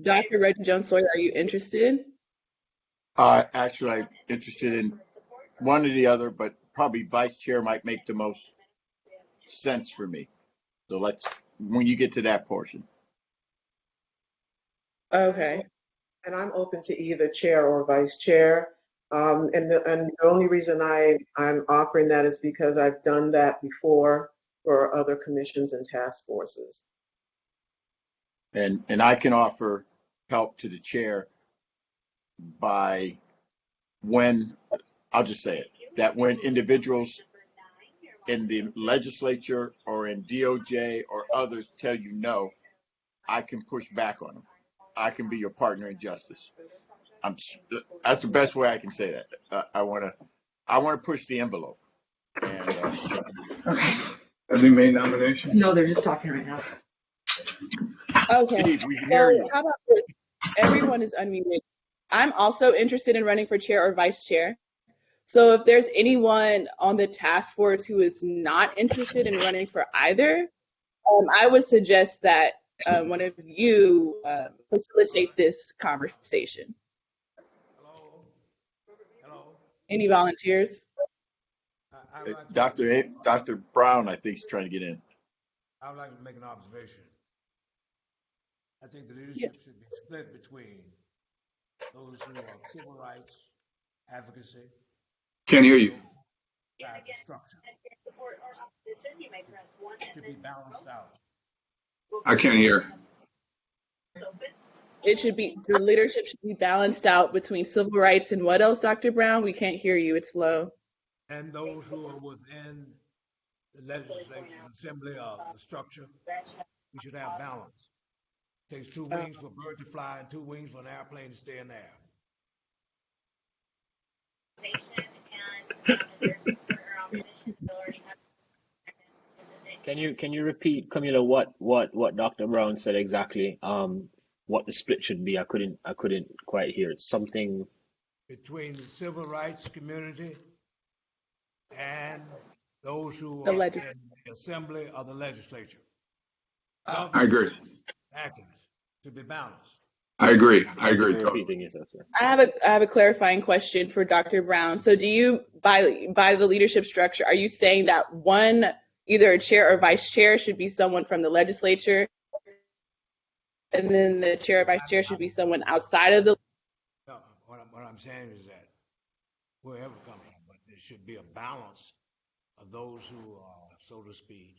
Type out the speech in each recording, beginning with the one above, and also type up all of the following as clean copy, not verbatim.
Dr. Reggie Jones Sawyer, are you interested? Actually, I'm interested in one or the other, but probably vice chair might make the most sense for me. So let's, when you get to that portion. Okay. And I'm open to either chair or vice chair. And the only reason I'm offering that is because I've done that before for other commissions and task forces. And I can offer help to the chair by when, I'll just say it, that when individuals in the legislature or in DOJ or others tell you no, I can push back on them. I can be your partner in justice. I'm, that's the best way I can say that. I want to push the envelope. And Okay. Have they made nominations? No, they're just talking right now. Okay. Steve, we can hear So you. how about this? Everyone is unmuted. I'm also interested in running for chair or vice chair. So if there's anyone on the task force who is not interested in running for either, I would suggest that one of you facilitate this conversation. Hello. Any volunteers? Dr. Brown, I think, is trying to get in. I would like to make an observation. I think the leadership should be split between those who are civil rights advocacy. Can't hear you. The structure to be balanced out. I can't hear. The leadership should be balanced out between civil rights and what else, Dr. Brown? We can't hear you. It's low. And those who are within the legislature, the assembly, or the structure, we should have balance. It takes two wings for a bird to fly and two wings for an airplane to stay in the air. Can you repeat, Camila, what Dr. Brown said exactly? What the split should be? I couldn't quite hear it. Something Between the civil rights community and those who The are legis- in the assembly or the legislature. I agree. Actions to be balanced. I agree. Totally. repeating yourself, sir. I have a clarifying question for Dr. Brown. So do you, by the leadership structure, are you saying that one, either a chair or vice chair should be someone from the legislature, and then the chair or vice chair should be someone outside of the? No, what I'm saying is that wherever it comes from, but there should be a balance of those who are, so to speak,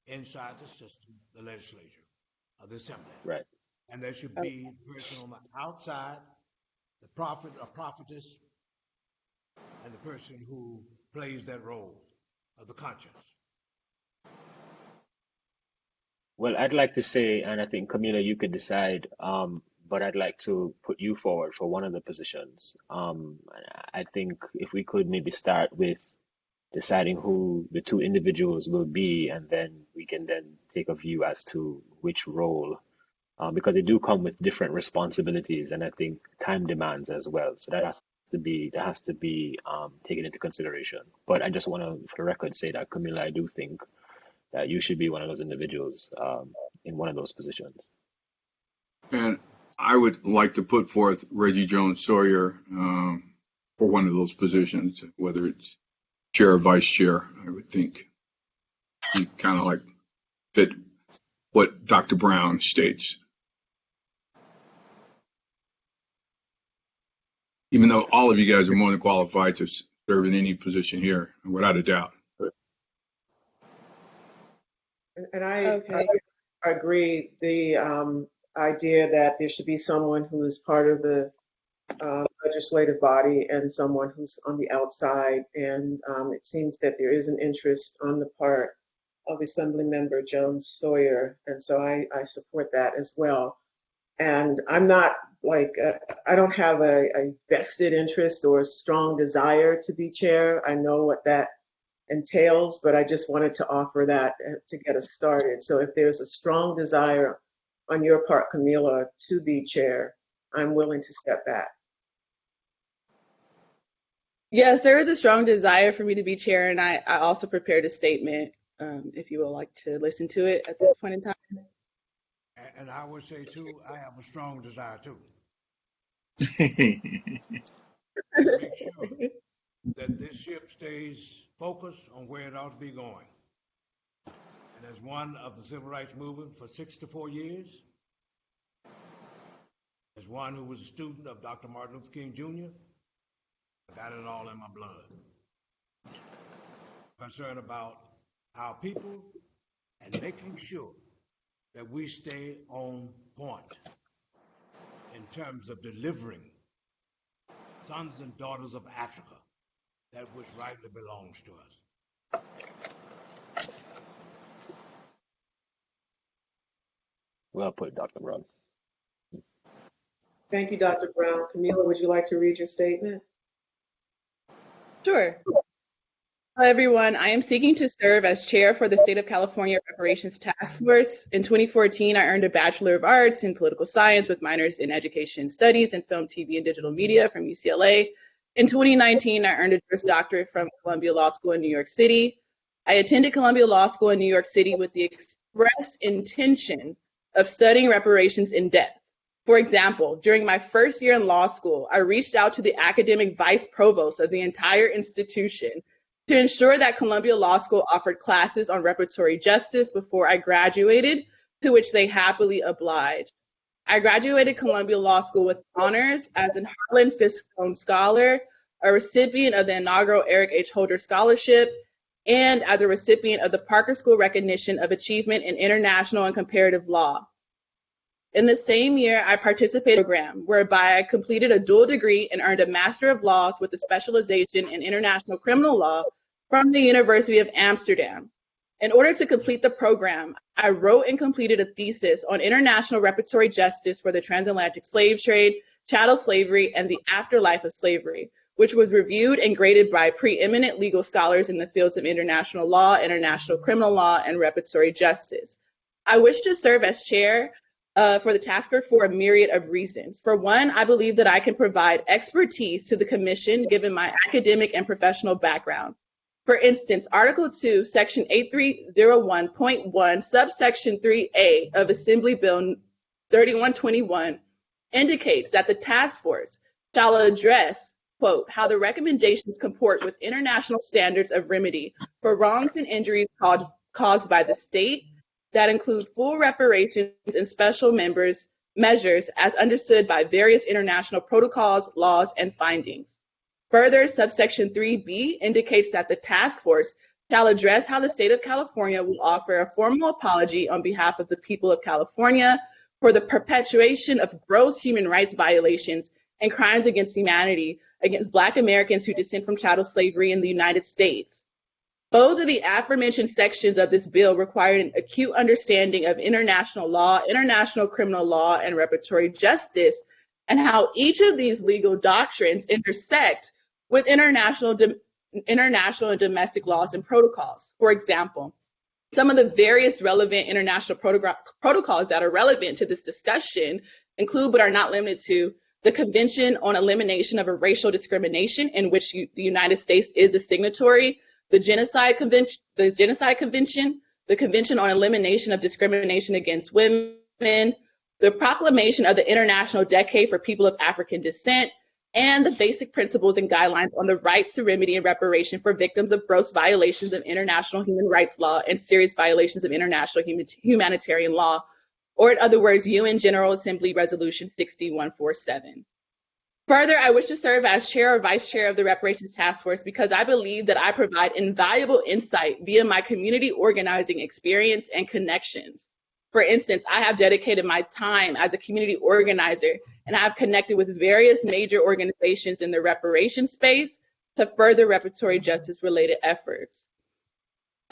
inside the system, the legislature, or the assembly. Right. And there should be a person on the outside, the prophet or prophetess, and the person who plays that role of the conscience. Well, I'd like to say, and I think Camila, you could decide, but I'd like to put you forward for one of the positions. I think if we could maybe start with deciding who the two individuals will be, and then we can then take a view as to which role, because they do come with different responsibilities, and I think time demands as well. So that has to be taken into consideration. But I just want to, for the record, say that Camila, I do think that you should be one of those individuals in one of those positions. And I would like to put forth Reggie Jones Sawyer for one of those positions, whether it's chair or vice chair. I would think he kind of like fit what Dr. Brown states. Even though all of you guys are more than qualified to serve in any position here, without a doubt. And I Okay. agree the idea that there should be someone who is part of the legislative body and someone who's on the outside. And it seems that there is an interest on the part of Assemblymember Jones Sawyer. And so I support that as well. And I'm not like, I don't have a vested interest or a strong desire to be chair. I know what that entails, but I just wanted to offer that to get us started. So if there's a strong desire on your part, Camila, to be chair, I'm willing to step back. Yes, there is a strong desire for me to be chair, and I also prepared a statement, if you would like to listen to it at this point in time. And I would say too, I have a strong desire too. Make sure that this ship stays focused on where it ought to be going. And as one of the civil rights movement for 64 years, as one who was a student of Dr. Martin Luther King Jr., I got it all in my blood. Concerned about our people and making sure that we stay on point in terms of delivering sons and daughters of Africa that which rightly belongs to us. Well put, Dr. Brown. Thank you, Dr. Brown. Camila, would you like to read your statement? Sure. Hello, everyone. I am seeking to serve as chair for the State of California Reparations Task Force. In 2014, I earned a Bachelor of Arts in Political Science with minors in Education Studies and Film, TV, and Digital Media from UCLA. In 2019, I earned a Juris Doctorate from Columbia Law School in New York City. I attended Columbia Law School in New York City with the express intention of studying reparations in depth. For example, during my first year in law school, I reached out to the academic vice provost of the entire institution to ensure that Columbia Law School offered classes on reparatory justice before I graduated, to which they happily obliged. I graduated Columbia Law School with honors as an Harlan Fiske Stone Scholar, a recipient of the inaugural Eric H. Holder Scholarship, and as a recipient of the Parker School Recognition of Achievement in International and Comparative Law. In the same year, I participated in a program whereby I completed a dual degree and earned a Master of Laws with a specialization in International Criminal Law from the University of Amsterdam. In order to complete the program, I wrote and completed a thesis on international reparatory justice for the transatlantic slave trade, chattel slavery, and the afterlife of slavery, which was reviewed and graded by preeminent legal scholars in the fields of international law, international criminal law, and reparatory justice. I wish to serve as chair for the task force for a myriad of reasons. For one, I believe that I can provide expertise to the commission given my academic and professional background. For instance, Article 2, Section 8301.1, subsection 3A of Assembly Bill 3121 indicates that the task force shall address, quote, how the recommendations comport with international standards of remedy for wrongs and injuries caused by the state that include full reparations and special measures as understood by various international protocols, laws, and findings. Further, subsection 3B indicates that the task force shall address how the state of California will offer a formal apology on behalf of the people of California for the perpetuation of gross human rights violations and crimes against humanity against Black Americans who descend from chattel slavery in the United States. Both of the aforementioned sections of this bill require an acute understanding of international law, international criminal law, and reparatory justice, and how each of these legal doctrines intersect with international and domestic laws and protocols. For example, some of the various relevant international protocols that are relevant to this discussion include, but are not limited to, the Convention on Elimination of Racial Discrimination, in which the United States is a signatory, the Genocide Convention, the Convention on Elimination of Discrimination Against Women, the Proclamation of the International Decade for People of African Descent, and the Basic Principles and Guidelines on the Right to Remedy and Reparation for Victims of Gross Violations of International Human Rights Law and Serious Violations of International Humanitarian Law, or in other words, UN General Assembly Resolution 6147. Further, I wish to serve as chair or vice chair of the Reparations Task Force because I believe that I provide invaluable insight via my community organizing experience and connections. For instance, I have dedicated my time as a community organizer and I have connected with various major organizations in the reparations space to further reparatory justice related efforts.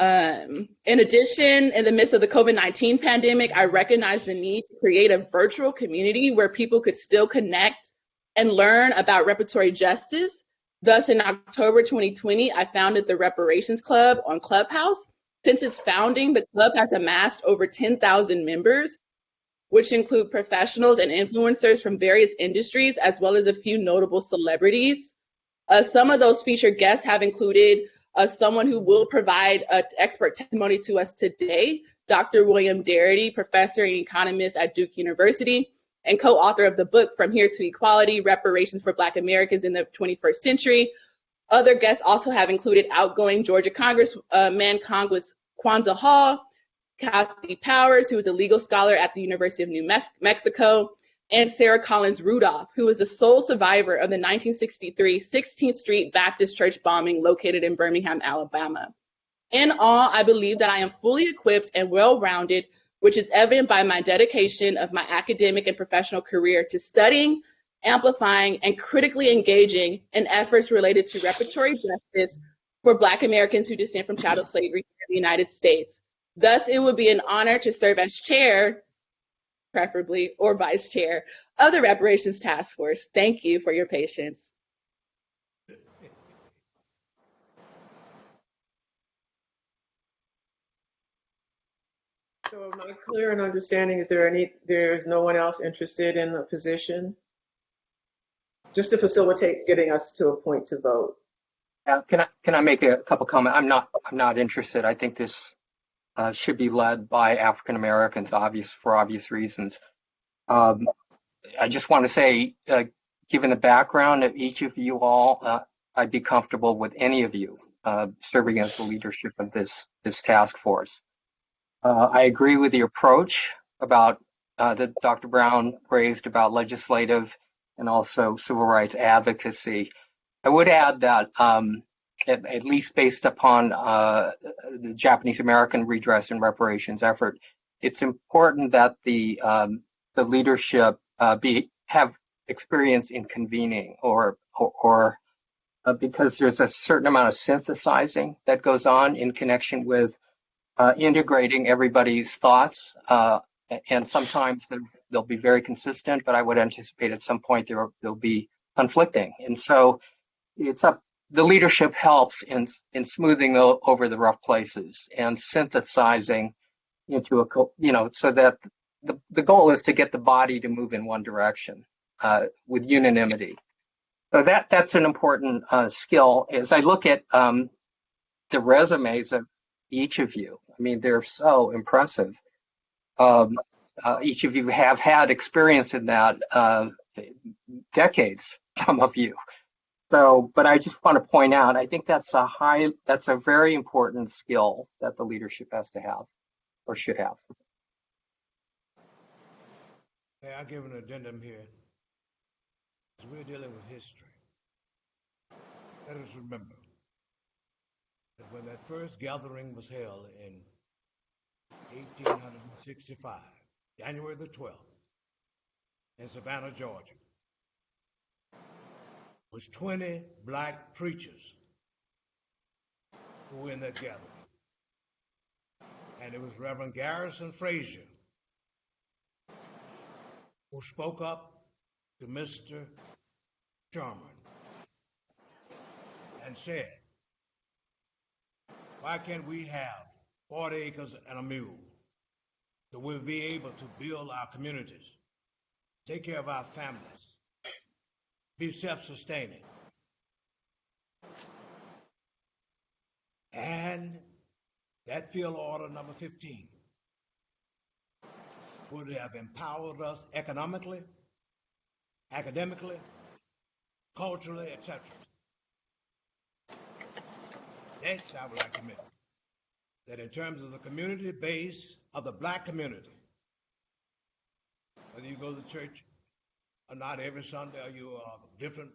In addition, in the midst of the COVID-19 pandemic, I recognize the need to create a virtual community where people could still connect and learn about reparatory justice. Thus, in October 2020, I founded the Reparations Club on Clubhouse. Since its founding, the club has amassed over 10,000 members, which include professionals and influencers from various industries, as well as a few notable celebrities. Some of those featured guests have included someone who will provide expert testimony to us today, Dr. William Darity, professor and economist at Duke University, and co-author of the book From Here to Equality, Reparations for Black Americans in the 21st Century. Other guests also have included outgoing Georgia Congressman Kwanzaa Hall, Kathy Powers, who is a legal scholar at the University of New Mexico, and Sarah Collins Rudolph, who is the sole survivor of the 1963 16th Street Baptist Church bombing located in Birmingham, Alabama. In all, I believe that I am fully equipped and well-rounded, which is evident by my dedication of my academic and professional career to studying, amplifying, and critically engaging in efforts related to reparatory justice for Black Americans who descend from chattel slavery in the United States. Thus, it would be an honor to serve as chair, preferably, or vice chair of the Reparations Task Force. Thank you for your patience. So am I clear in understanding, there's no one else interested in the position? Just to facilitate getting us to a point to vote. Can I make a couple comments? I'm not interested. I think this should be led by African Americans, for obvious reasons. I just want to say, given the background of each of you all, I'd be comfortable with any of you serving as the leadership of this task force. I agree with the approach about that Dr. Brown raised about legislative and also civil rights advocacy. I would add that at least based upon the Japanese American redress and reparations effort, it's important that the leadership have experience in convening or because there's a certain amount of synthesizing that goes on in connection with integrating everybody's thoughts, and sometimes they'll be very consistent, but I would anticipate at some point they'll be conflicting. And so the leadership helps in smoothing over the rough places and synthesizing into so that the goal is to get the body to move in one direction with unanimity. So that's an important skill. As I look at the resumes of each of you, I mean, they're so impressive. Each of you have had experience in that, decades, some of you. So, but I just want to point out, I think that's a very important skill that the leadership has to have or should have. Hey, I'll give an addendum here. As we're dealing with history, let us remember that when that first gathering was held in 1865, January the 12th, in Savannah, Georgia, was 20 black preachers who were in that gathering. And it was Reverend Garrison Frazier who spoke up to Mr. Sherman and said, why can't we have 40 acres and a mule so we'll be able to build our communities, take care of our families, be self-sustaining? And that field order number 15 would have empowered us economically, academically, culturally, etc. Next, I would like to mention that in terms of the community base of the black community, whether you go to church or not every Sunday, or you are of different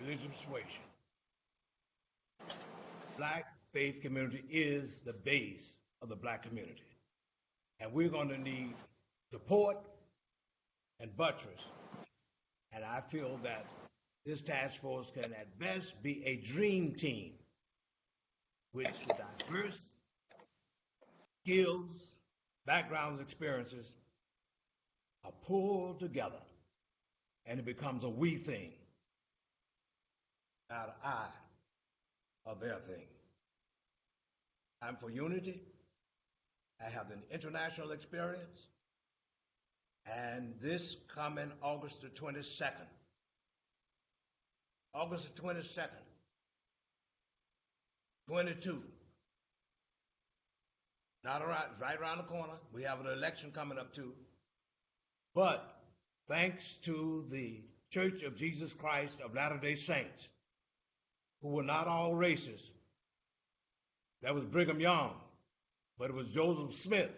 religious persuasion, black faith community is the base of the black community. And we're going to need support and buttress. And I feel that this task force can at best be a dream team, which the diverse skills, backgrounds, experiences are pulled together, and it becomes a we thing, not an I or their thing. I'm for unity. I have an international experience, and this coming August the 22nd, August the 22nd, 22, Not around, it's right around the corner. We have an election coming up too. But thanks to the Church of Jesus Christ of Latter-day Saints, who were not all racist, that was Brigham Young, but it was Joseph Smith,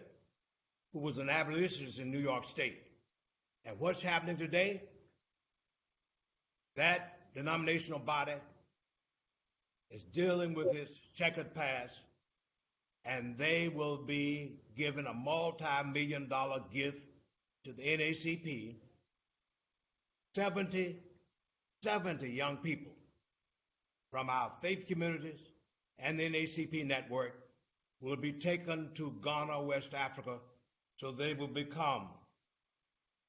who was an abolitionist in New York State. And what's happening today? That denominational body is dealing with its checkered past, and they will be given a multi-million-dollar gift to the NAACP. 70 young people from our faith communities and the NAACP network will be taken to Ghana, West Africa, so they will become,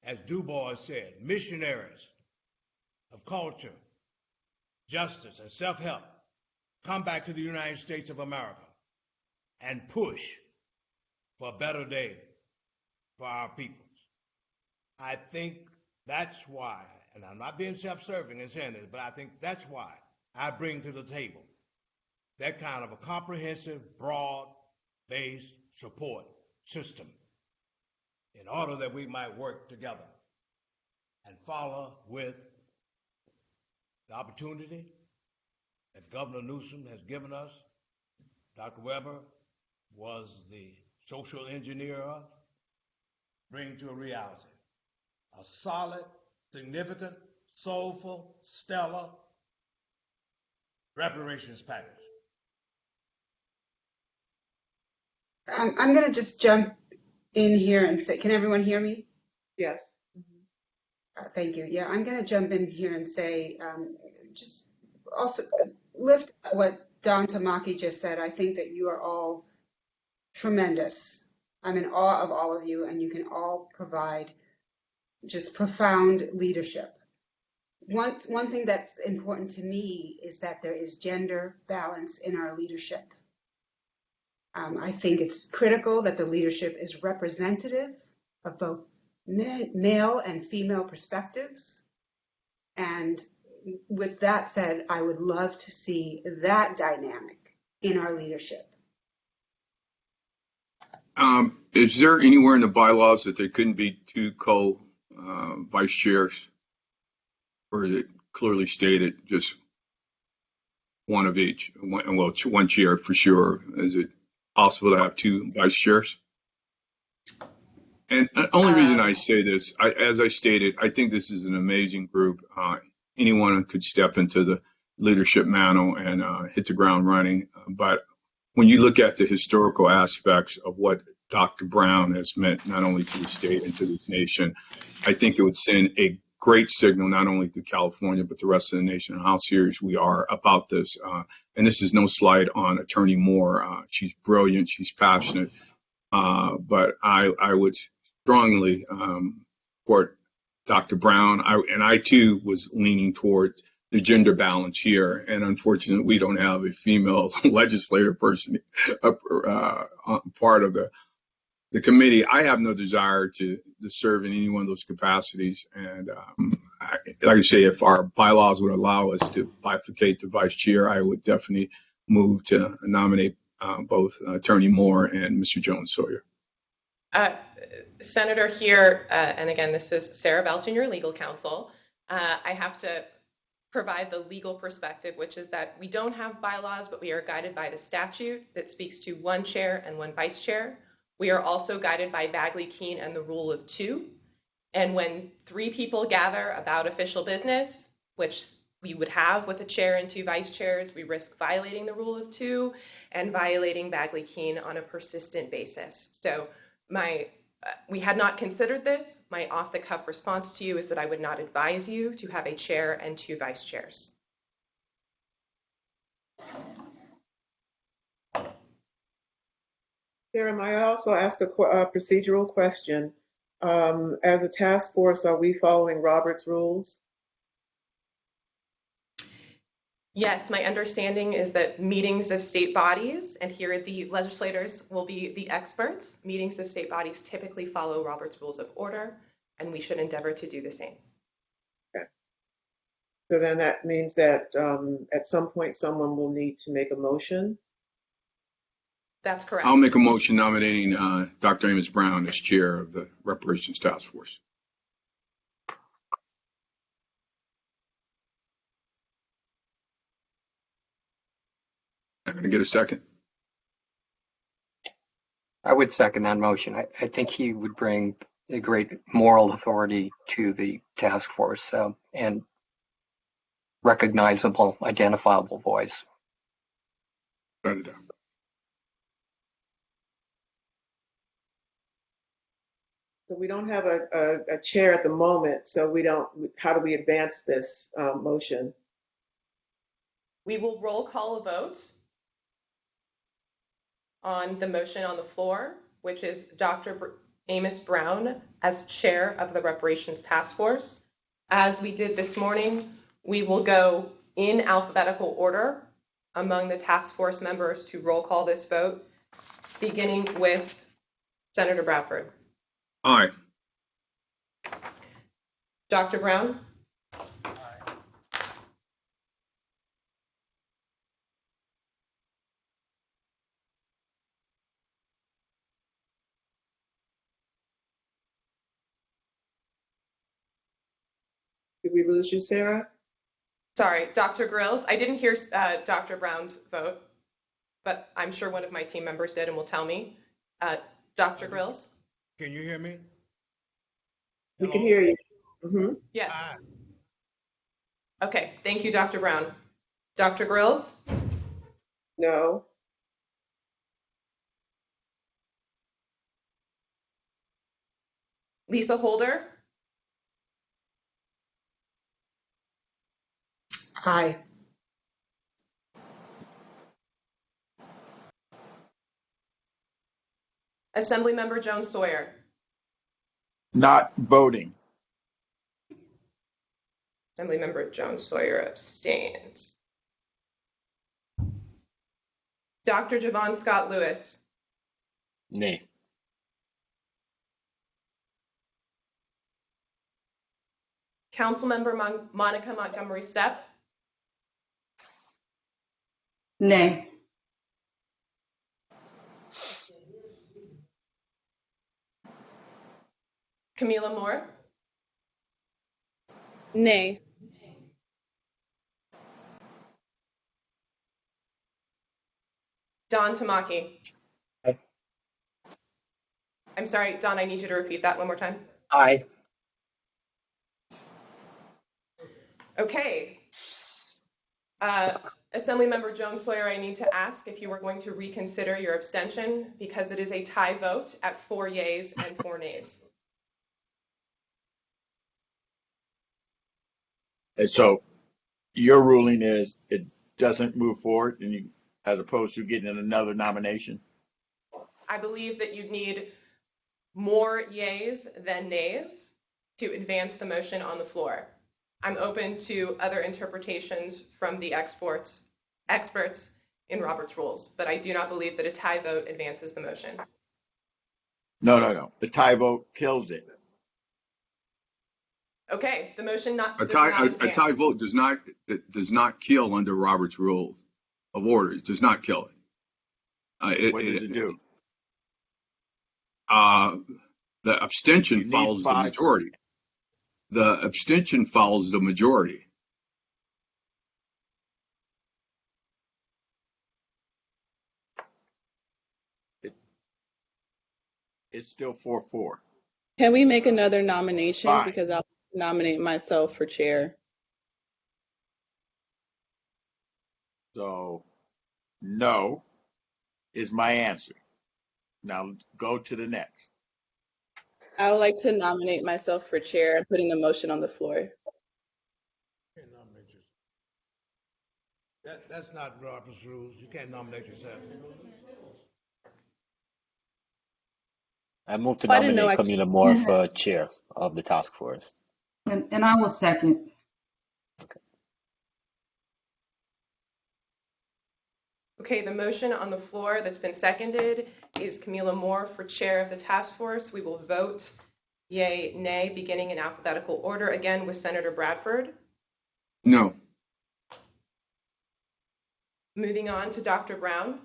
as Du Bois said, missionaries of culture, justice, and self-help. Come back to the United States of America and push for a better day for our peoples. I think that's why, and I'm not being self-serving in saying this, but I think that's why I bring to the table that kind of a comprehensive, broad-based support system in order that we might work together and follow with the opportunity that Governor Newsom has given us. Dr. Weber was the social engineer of, bring to a reality. A solid, significant, soulful, stellar reparations package. I'm going to just jump in here and say, can everyone hear me? Yes. Thank you. Yeah, I'm going to jump in here and say, just also lift what Don Tamaki just said. I think that you are all tremendous. I'm in awe of all of you, and you can all provide just profound leadership. One thing that's important to me is that there is gender balance in our leadership. I think it's critical that the leadership is representative of both male and female perspectives. And with that said, I would love to see that dynamic in our leadership. Is there anywhere in the bylaws that there couldn't be two vice chairs? Or is it clearly stated just one of each? One chair for sure. Is it possible to have two vice chairs? And the only reason I say this, as I stated, I think this is an amazing group. Anyone could step into the leadership mantle and hit the ground running. But when you look at the historical aspects of what Dr. Brown has meant, not only to the state and to this nation, I think it would send a great signal, not only to California, but the rest of the nation, how serious we are about this. And this is no slight on Attorney Moore. She's brilliant. She's passionate. But I would strongly support Dr. Brown. I too was leaning toward the gender balance here. And unfortunately, we don't have a female legislator person part of the committee. I have no desire to serve in any one of those capacities. And like I say, if our bylaws would allow us to bifurcate the vice chair, I would definitely move to nominate both Attorney Moore and Mr. Jones Sawyer. Senator here, and again, this is Sarah Belton, your legal counsel. I have to provide the legal perspective, which is that we don't have bylaws, but we are guided by the statute that speaks to one chair and one vice chair. We are also guided by Bagley-Keene and the rule of two. And when three people gather about official business, which we would have with a chair and two vice chairs, we risk violating the rule of two and violating Bagley-Keene on a persistent basis. So we had not considered this. My off-the-cuff response to you is that I would not advise you to have a chair and two vice chairs. Sarah, may I also ask a procedural question? As a task force, are we following Robert's rules? Yes, my understanding is that meetings of state bodies, and here the legislators will be the experts, meetings of state bodies typically follow Robert's Rules of Order, and we should endeavor to do the same. Okay. So then that means that at some point someone will need to make a motion That's correct. I'll make a motion nominating Dr. Amos Brown as chair of the Reparations Task Force. I'm going to get a second. I would second that motion. I think he would bring a great moral authority to the task force, and recognizable, identifiable voice. Write it down. So we don't have a chair at the moment, so how do we advance this motion? We will roll call a vote on the motion on the floor, which is Dr. Amos Brown as chair of the Reparations Task Force. As we did this morning, we will go in alphabetical order among the task force members to roll call this vote, beginning with Senator Bradford. Aye. Dr. Brown? Did we lose you, Sarah? Sorry, Dr. Grills. I didn't hear Dr. Brown's vote, but I'm sure one of my team members did and will tell me. Dr. Grills? Can you hear me? We can Hello? hear you. Mm-hmm. Yes. Aye. Okay, thank you, Dr. Brown. Dr. Grills? No. Lisa Holder? Aye. Assemblymember Jones Sawyer? Not voting. Assemblymember Jones Sawyer abstains. Dr. Javon Scott Lewis? Nay. Councilmember Monica Montgomery Stepp? Nay. Camila Moore? Nay. Don Tamaki? Aye. I'm sorry, Don, I need you to repeat that one more time. Aye. Okay. Assemblymember Jones Sawyer, I need to ask if you were going to reconsider your abstention because it is a tie vote at 4 yeas and 4 nays. And so your ruling is it doesn't move forward, and you, as opposed to getting another nomination? I believe that you'd need more yeas than nays to advance the motion on the floor. I'm open to other interpretations from the experts in Robert's rules, but I do not believe that a tie vote advances the motion. No. The tie vote kills it. Okay, the motion A tie vote does not kill under Robert's Rule of Order. It does not kill it. What does it do? The abstention follows the majority. The abstention follows the majority. It's still 4-4. Can we make another nomination? Fine. Because I'll nominate myself for chair. So no is my answer. Now go to the next. I would like to nominate myself for chair and putting the motion on the floor. Can't nominate yourself. That's not Robert's rules. You can't nominate yourself. I move to I didn't know nominate Camila Moore for chair of the task force. And I will second. Okay, the motion on the floor that's been seconded is Camila Moore for chair of the task force. We will vote yay, nay, beginning in alphabetical order, again with Senator Bradford. No. Moving on to Dr. Brown.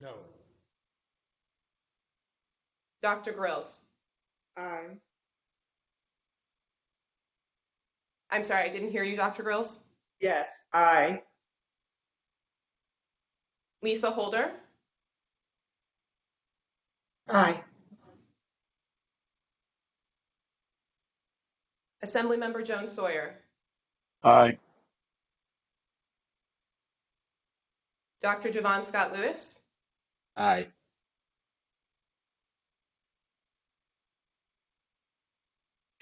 No. Dr. Grills. Aye. I'm sorry, I didn't hear you, Dr. Grills. Yes, aye. Lisa Holder. Aye. Assemblymember Jones Sawyer. Aye. Dr. Javon Scott Lewis. Aye.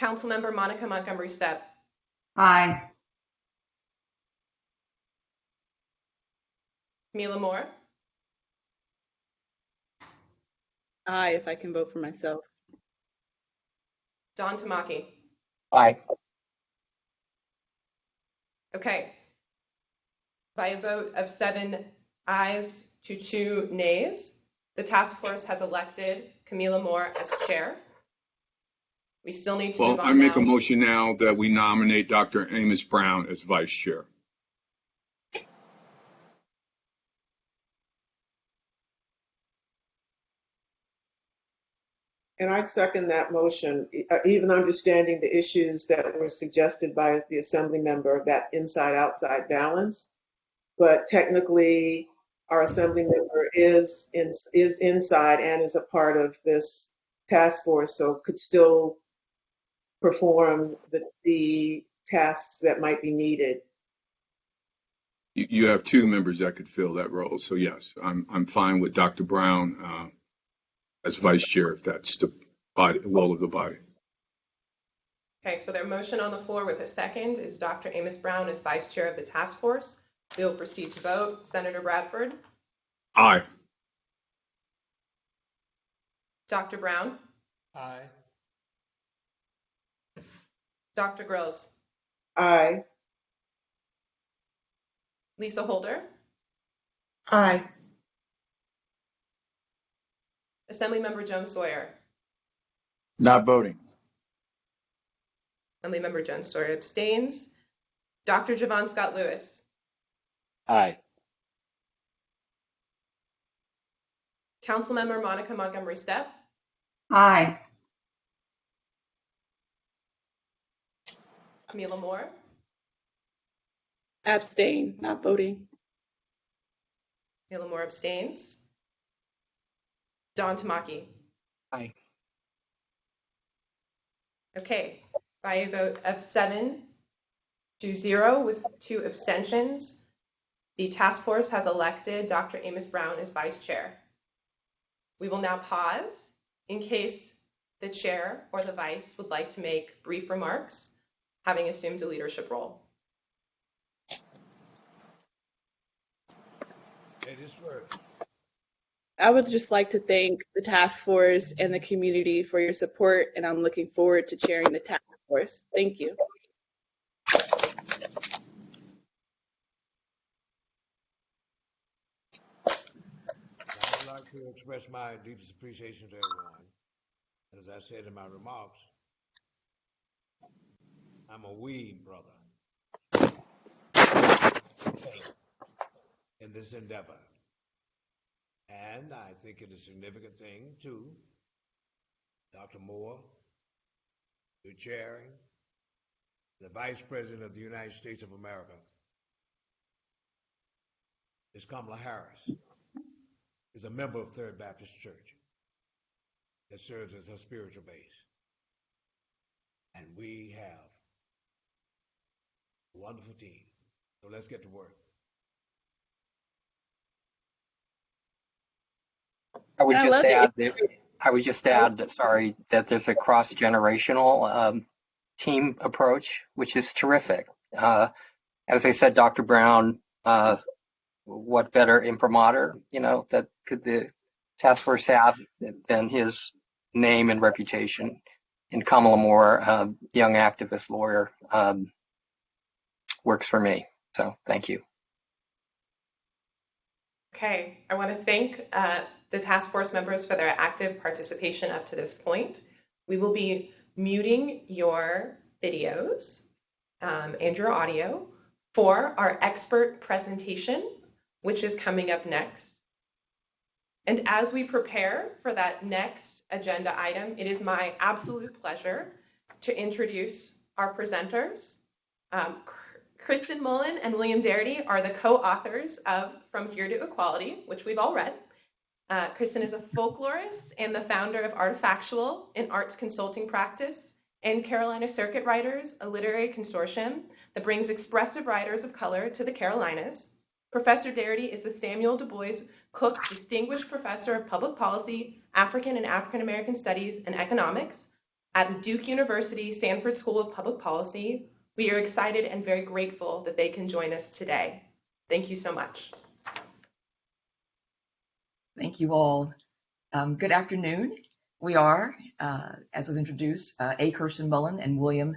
Councilmember Monica Montgomery Stepp. Aye. Camila Moore. Aye, if I can vote for myself. Don Tamaki. Aye. Okay. By a vote of 7 ayes to 2 nays, the task force has elected Camila Moore as chair. We still need to Well, move I on make now. a motion now that we nominate Dr. Amos Brown as vice chair. And I second that motion, even understanding the issues that were suggested by the assembly member, that inside-outside balance. But technically, our assembly member is inside and is a part of this task force, so could still perform the tasks that might be needed. You have 2 members that could fill that role. So yes, I'm fine with Dr. Brown as vice chair, if that's the will of the body. Okay, so their motion on the floor with a second is Dr. Amos Brown as vice chair of the task force. We will proceed to vote. Senator Bradford. Aye. Dr. Brown. Aye. Dr. Grills. Aye. Lisa Holder. Aye. Assemblymember Jones Sawyer. Not voting. Assemblymember Jones Sawyer abstains. Dr. Javon Scott Lewis. Aye. Councilmember Monica Montgomery Stepp. Aye. Camila Moore. Abstain, not voting. Camila Moore abstains. Don Tamaki. Aye. Okay, by a vote of 7 to 0 with 2 abstentions, the task force has elected Dr. Amos Brown as vice chair. We will now pause in case the chair or the vice would like to make brief remarks, having assumed a leadership role. Hey, this works. I would just like to thank the task force and the community for your support, and I'm looking forward to chairing the task force. Thank you. I would like to express my deepest appreciation to everyone. As I said in my remarks, I'm a weed brother in this endeavor. And I think it is a significant thing, too, Dr. Moore, you're chairing, the Vice President of the United States of America is Kamala Harris, is a member of Third Baptist Church that serves as her spiritual base. And we have a wonderful team. So let's get to work. I would I just love add it. that, sorry, that there's a cross-generational team approach, which is terrific. As I said, Dr. Brown, what better imprimatur, that could the task force have than his name and reputation? And Kamala Moore, young activist lawyer, works for me. So thank you. Okay, I want to thank the task force members for their active participation up to this point. We will be muting your videos and your audio for our expert presentation, which is coming up next. And as we prepare for that next agenda item, it is my absolute pleasure to introduce our presenters. Kristen Mullen and William Darity are the co-authors of From Here to Equality, which we've all read. Kristen is a folklorist and the founder of Artifactual, an arts consulting practice, and Carolina Circuit Writers, a literary consortium that brings expressive writers of color to the Carolinas. Professor Darity is the Samuel Du Bois Cook Distinguished Professor of Public Policy, African and African American Studies, and Economics at the Duke University Sanford School of Public Policy. We are excited and very grateful that they can join us today. Thank you so much. Thank you all. Good afternoon. We are, as was introduced, A. Kirsten Mullen and William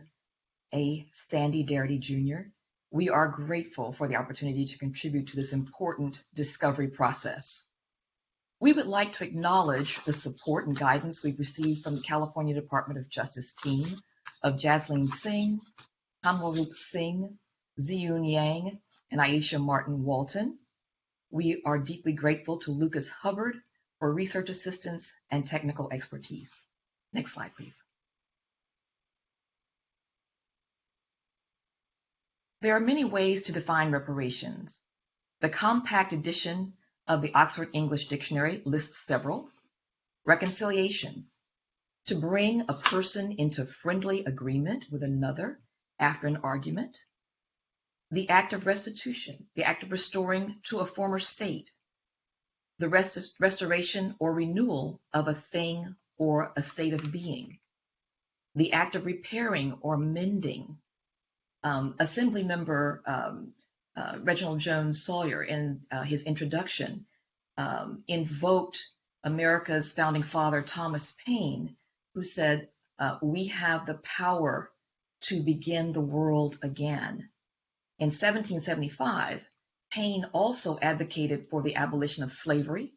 A. Sandy Darity Jr. We are grateful for the opportunity to contribute to this important discovery process. We would like to acknowledge the support and guidance we've received from the California Department of Justice team of Jasleen Singh, Kamwaroop Singh, Ziyun Yang, and Aisha Martin Walton. We are deeply grateful to Lucas Hubbard for research assistance and technical expertise. Next slide, please. There are many ways to define reparations. The compact edition of the Oxford English Dictionary lists several. Reconciliation, to bring a person into friendly agreement with another after an argument. The act of restitution, the act of restoring to a former state. The restoration or renewal of a thing or a state of being. The act of repairing or mending. Assemblymember Reginald Jones Sawyer, in his introduction, invoked America's founding father, Thomas Paine, who said, we have the power to begin the world again. In 1775, Paine also advocated for the abolition of slavery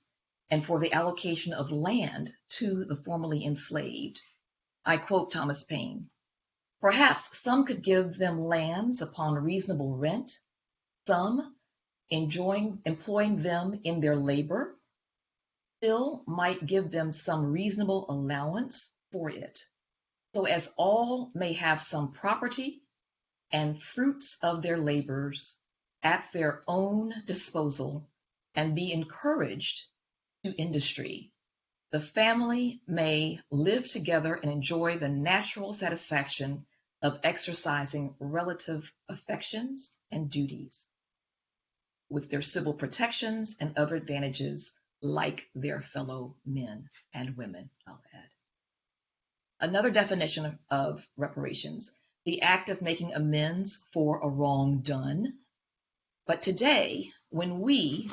and for the allocation of land to the formerly enslaved. I quote Thomas Paine, "Perhaps some could give them lands upon reasonable rent, some employing them in their labor, still might give them some reasonable allowance for it, so as all may have some property and fruits of their labors at their own disposal and be encouraged to industry. The family may live together and enjoy the natural satisfaction of exercising relative affections and duties, with their civil protections and other advantages like their fellow men and women," I'll add. Another definition of reparations, the act of making amends for a wrong done. But today, when we,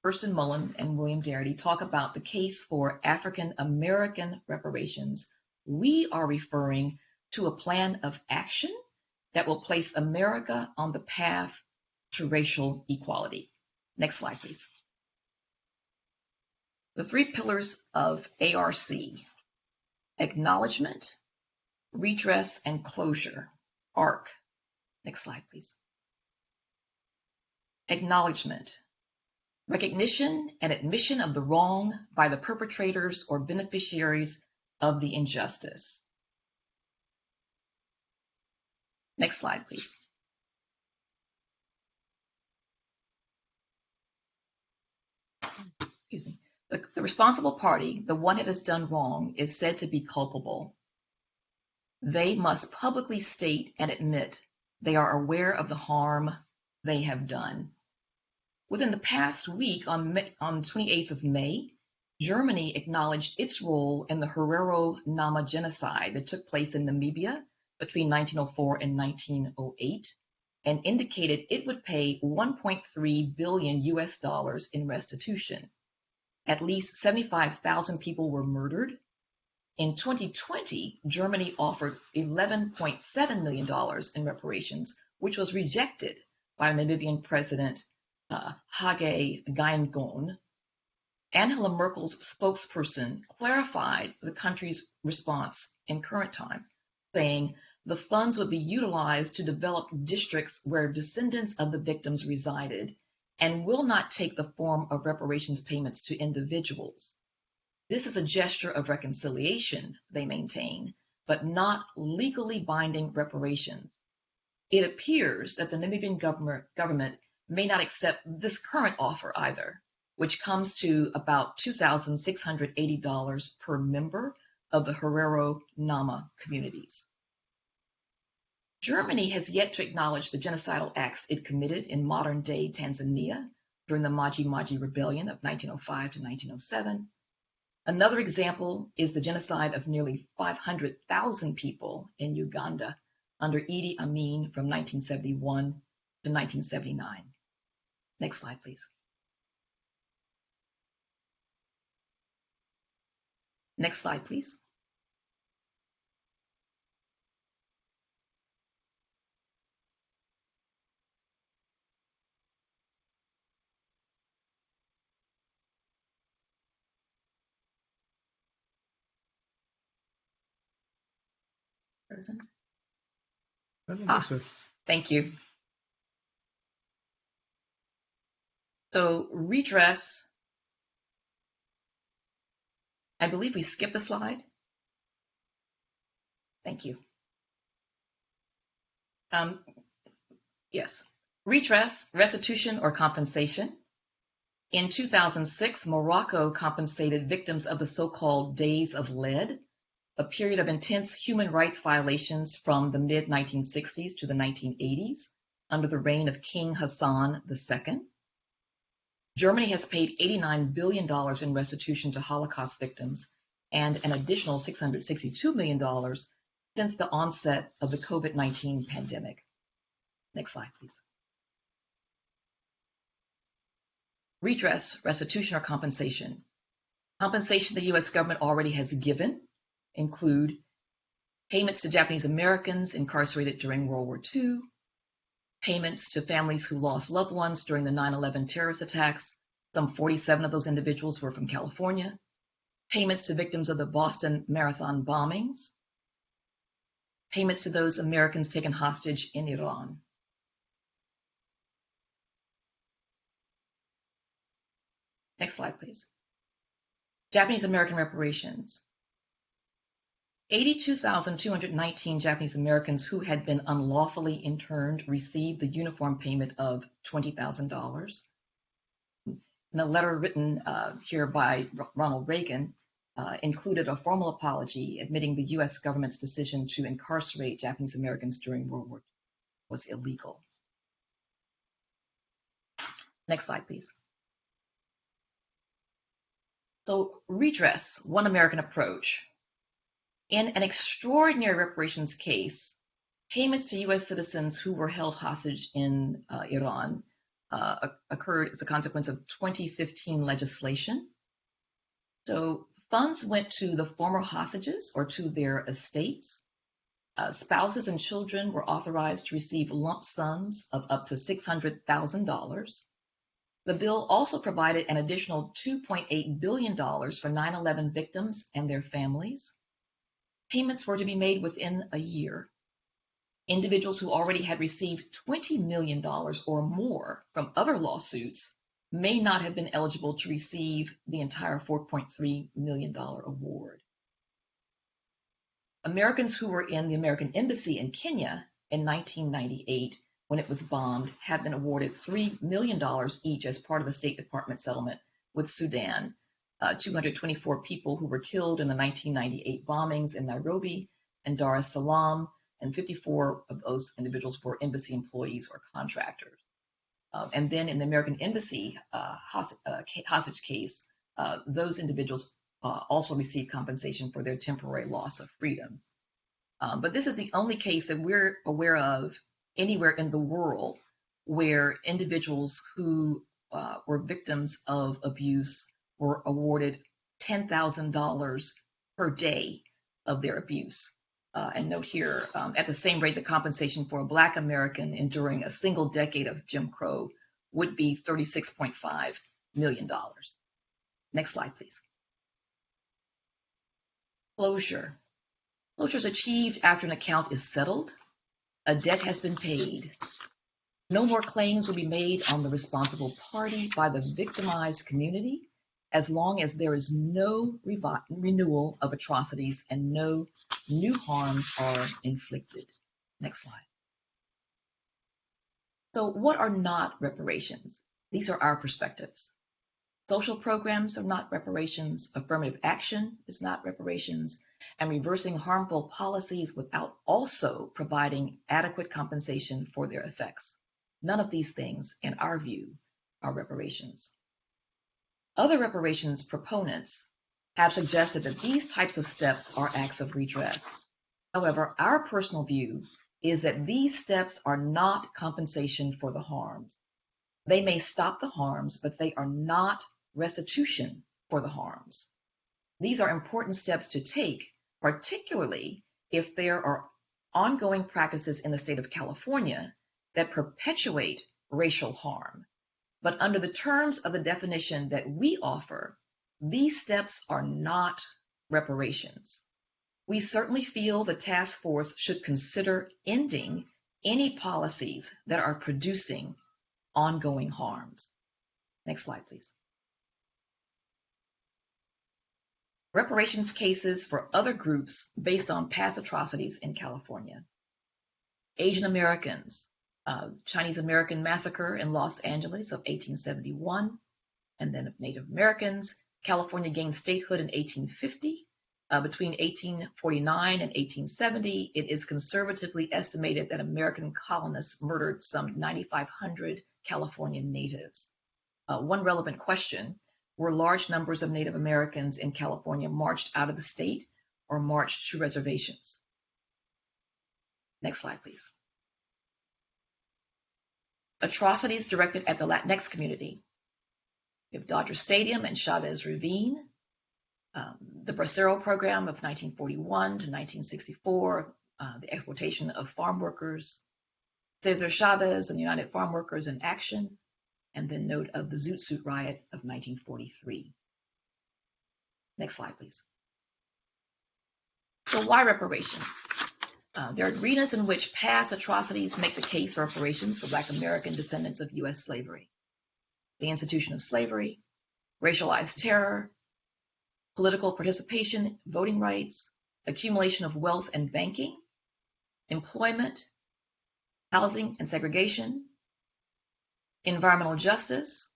Kirsten Mullen and William Darity, talk about the case for African American reparations, we are referring to a plan of action that will place America on the path to racial equality. Next slide, please. The three pillars of ARC: acknowledgement, redress, and closure. ARC. Next slide, please. Acknowledgement, recognition and admission of the wrong by the perpetrators or beneficiaries of the injustice. Next slide, please. Excuse me. The responsible party, the one that has done wrong, is said to be culpable. They must publicly state and admit they are aware of the harm they have done. Within the past week, on 28th of May, Germany acknowledged its role in the Herero Nama genocide that took place in Namibia between 1904 and 1908, and indicated it would pay $1.3 billion in restitution. At least 75,000 people were murdered. In 2020, Germany offered $11.7 million in reparations, which was rejected by Namibian President Hage Geingob. Angela Merkel's spokesperson clarified the country's response in current time, saying the funds would be utilized to develop districts where descendants of the victims resided and will not take the form of reparations payments to individuals. This is a gesture of reconciliation, they maintain, but not legally binding reparations. It appears that the Namibian government may not accept this current offer either, which comes to about $2,680 per member of the Herero Nama communities. Germany has yet to acknowledge the genocidal acts it committed in modern-day Tanzania during the Maji Maji Rebellion of 1905 to 1907. Another example is the genocide of nearly 500,000 people in Uganda under Idi Amin from 1971 to 1979. Next slide, please. Next slide, please. Thank you. So redress, I believe we skipped a slide. Thank you. Yes, redress, restitution, or compensation. In 2006, Morocco compensated victims of the so-called Days of Lead, a period of intense human rights violations from the mid-1960s to the 1980s under the reign of King Hassan II. Germany has paid $89 billion in restitution to Holocaust victims and an additional $662 million since the onset of the COVID-19 pandemic. Next slide, please. Redress, restitution, or compensation. Compensation the U.S. government already has given include payments to Japanese Americans incarcerated during World War II, payments to families who lost loved ones during the 9/11 terrorist attacks. Some 47 of those individuals were from California. Payments to victims of the Boston Marathon bombings. Payments to those Americans taken hostage in Iran. Next slide, please. Japanese American reparations. 82,219 Japanese Americans who had been unlawfully interned received the uniform payment of $20,000. And a letter written here by Ronald Reagan included a formal apology admitting the U.S. government's decision to incarcerate Japanese Americans during World War II was illegal. Next slide, please. So redress, one American approach. In an extraordinary reparations case, payments to U.S. citizens who were held hostage in Iran occurred as a consequence of 2015 legislation. So funds went to the former hostages or to their estates. Spouses and children were authorized to receive lump sums of up to $600,000. The bill also provided an additional $2.8 billion for 9/11 victims and their families. Payments were to be made within a year. Individuals who already had received $20 million or more from other lawsuits may not have been eligible to receive the entire $4.3 million award. Americans who were in the American Embassy in Kenya in 1998, when it was bombed, have been awarded $3 million each as part of the State Department settlement with Sudan. 224 people who were killed in the 1998 bombings in Nairobi and Dar es Salaam, and 54 of those individuals were embassy employees or contractors. And then in the American Embassy hostage case, those individuals also received compensation for their temporary loss of freedom. But this is the only case that we're aware of anywhere in the world where individuals who were victims of abuse were awarded $10,000 per day of their abuse. And note here, at the same rate, the compensation for a Black American enduring a single decade of Jim Crow would be $36.5 million. Next slide, please. Closure. Closure is achieved after an account is settled, a debt has been paid, No more claims will be made on the responsible party by the victimized community as long as there is no renewal of atrocities and no new harms are inflicted. Next slide. So what are not reparations? These are our perspectives. Social programs are not reparations, affirmative action is not reparations, and reversing harmful policies without also providing adequate compensation for their effects. None of these things, in our view, are reparations. Other reparations proponents have suggested that these types of steps are acts of redress. However, our personal view is that these steps are not compensation for the harms. They may stop the harms, but they are not restitution for the harms. These are important steps to take, particularly if there are ongoing practices in the state of California that perpetuate racial harm. But under the terms of the definition that we offer, these steps are not reparations. We certainly feel the task force should consider ending any policies that are producing ongoing harms. Next slide, please. Reparations cases for other groups based on past atrocities in California. Asian Americans, Chinese American massacre in Los Angeles of 1871, and then of Native Americans. California gained statehood in 1850. Between 1849 and 1870, it is conservatively estimated that American colonists murdered some 9,500 California natives. One relevant question: were large numbers of Native Americans in California marched out of the state or marched to reservations? Next slide, please. Atrocities directed at the Latinx community. We have Dodger Stadium and Chavez Ravine, the Bracero program of 1941 to 1964, the exploitation of farm workers, Cesar Chavez and United Farm Workers in Action, and then note of the Zoot Suit riot of 1943. Next slide, please. So why reparations? There are arenas in which past atrocities make the case for reparations for Black American descendants of U.S. slavery. The institution of slavery, racialized terror, political participation, voting rights, accumulation of wealth and banking, employment, housing and segregation, environmental justice,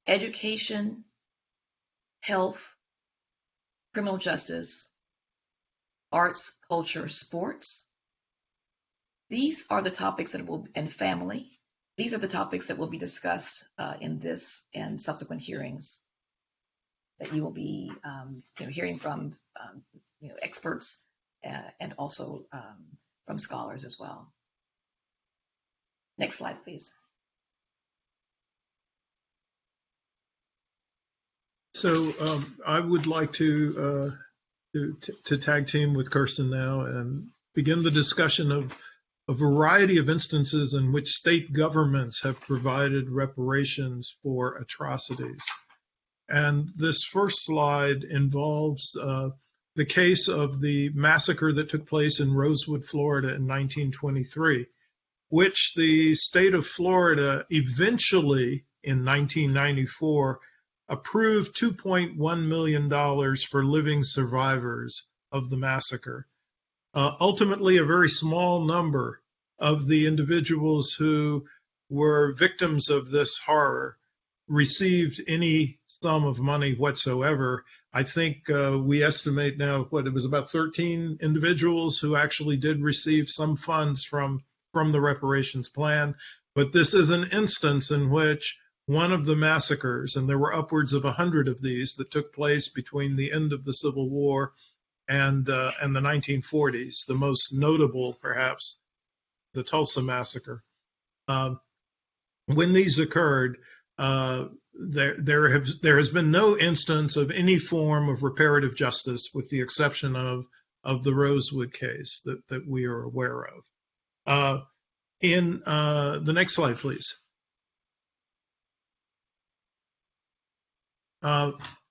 education, health, criminal justice, arts, culture, sports. These are the topics that will, and family. These are the topics that will be discussed in this and subsequent hearings that you will be hearing from experts and also from scholars as well. Next slide, please. So I would like to tag team with Kirsten now and begin the discussion of a variety of instances in which state governments have provided reparations for atrocities. And this first slide involves the case of the massacre that took place in Rosewood, Florida in 1923, which the state of Florida eventually in 1994 approved $2.1 million for living survivors of the massacre. Ultimately, a very small number of the individuals who were victims of this horror received any sum of money whatsoever. I think we estimate now it was about 13 individuals who actually did receive some funds from the reparations plan. But this is an instance in which one of the massacres, and there were upwards of 100 of these that took place between the end of the Civil War and the 1940s, the most notable, perhaps, the Tulsa Massacre. When these occurred, there has been no instance of any form of reparative justice, with the exception of the Rosewood case that we are aware of. In the next slide, please.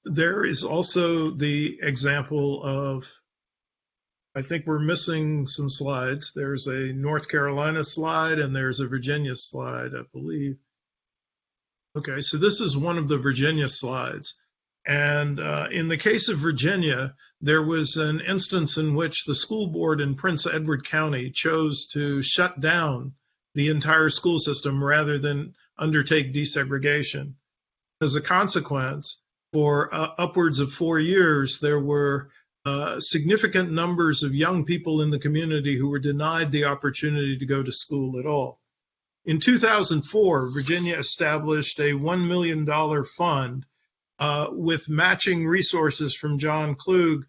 There is also the example of I think we're missing some slides. There's a North Carolina slide and there's a Virginia slide, I believe. Okay, so this is one of the Virginia slides. And in the case of Virginia, there was an instance in which the school board in Prince Edward County chose to shut down the entire school system rather than undertake desegregation. As a consequence, for upwards of 4 years, there were significant numbers of young people in the community who were denied the opportunity to go to school at all. In 2004, Virginia established a $1 million fund with matching resources from John Klug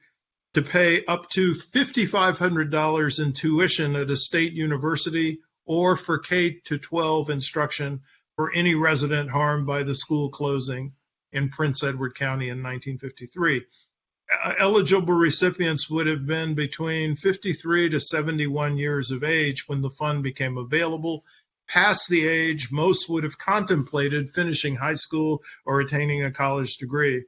to pay up to $5,500 in tuition at a state university or for K-12 instruction for any resident harmed by the school closing in Prince Edward County in 1953. Eligible recipients would have been between 53 to 71 years of age when the fund became available. Past the age, most would have contemplated finishing high school or attaining a college degree.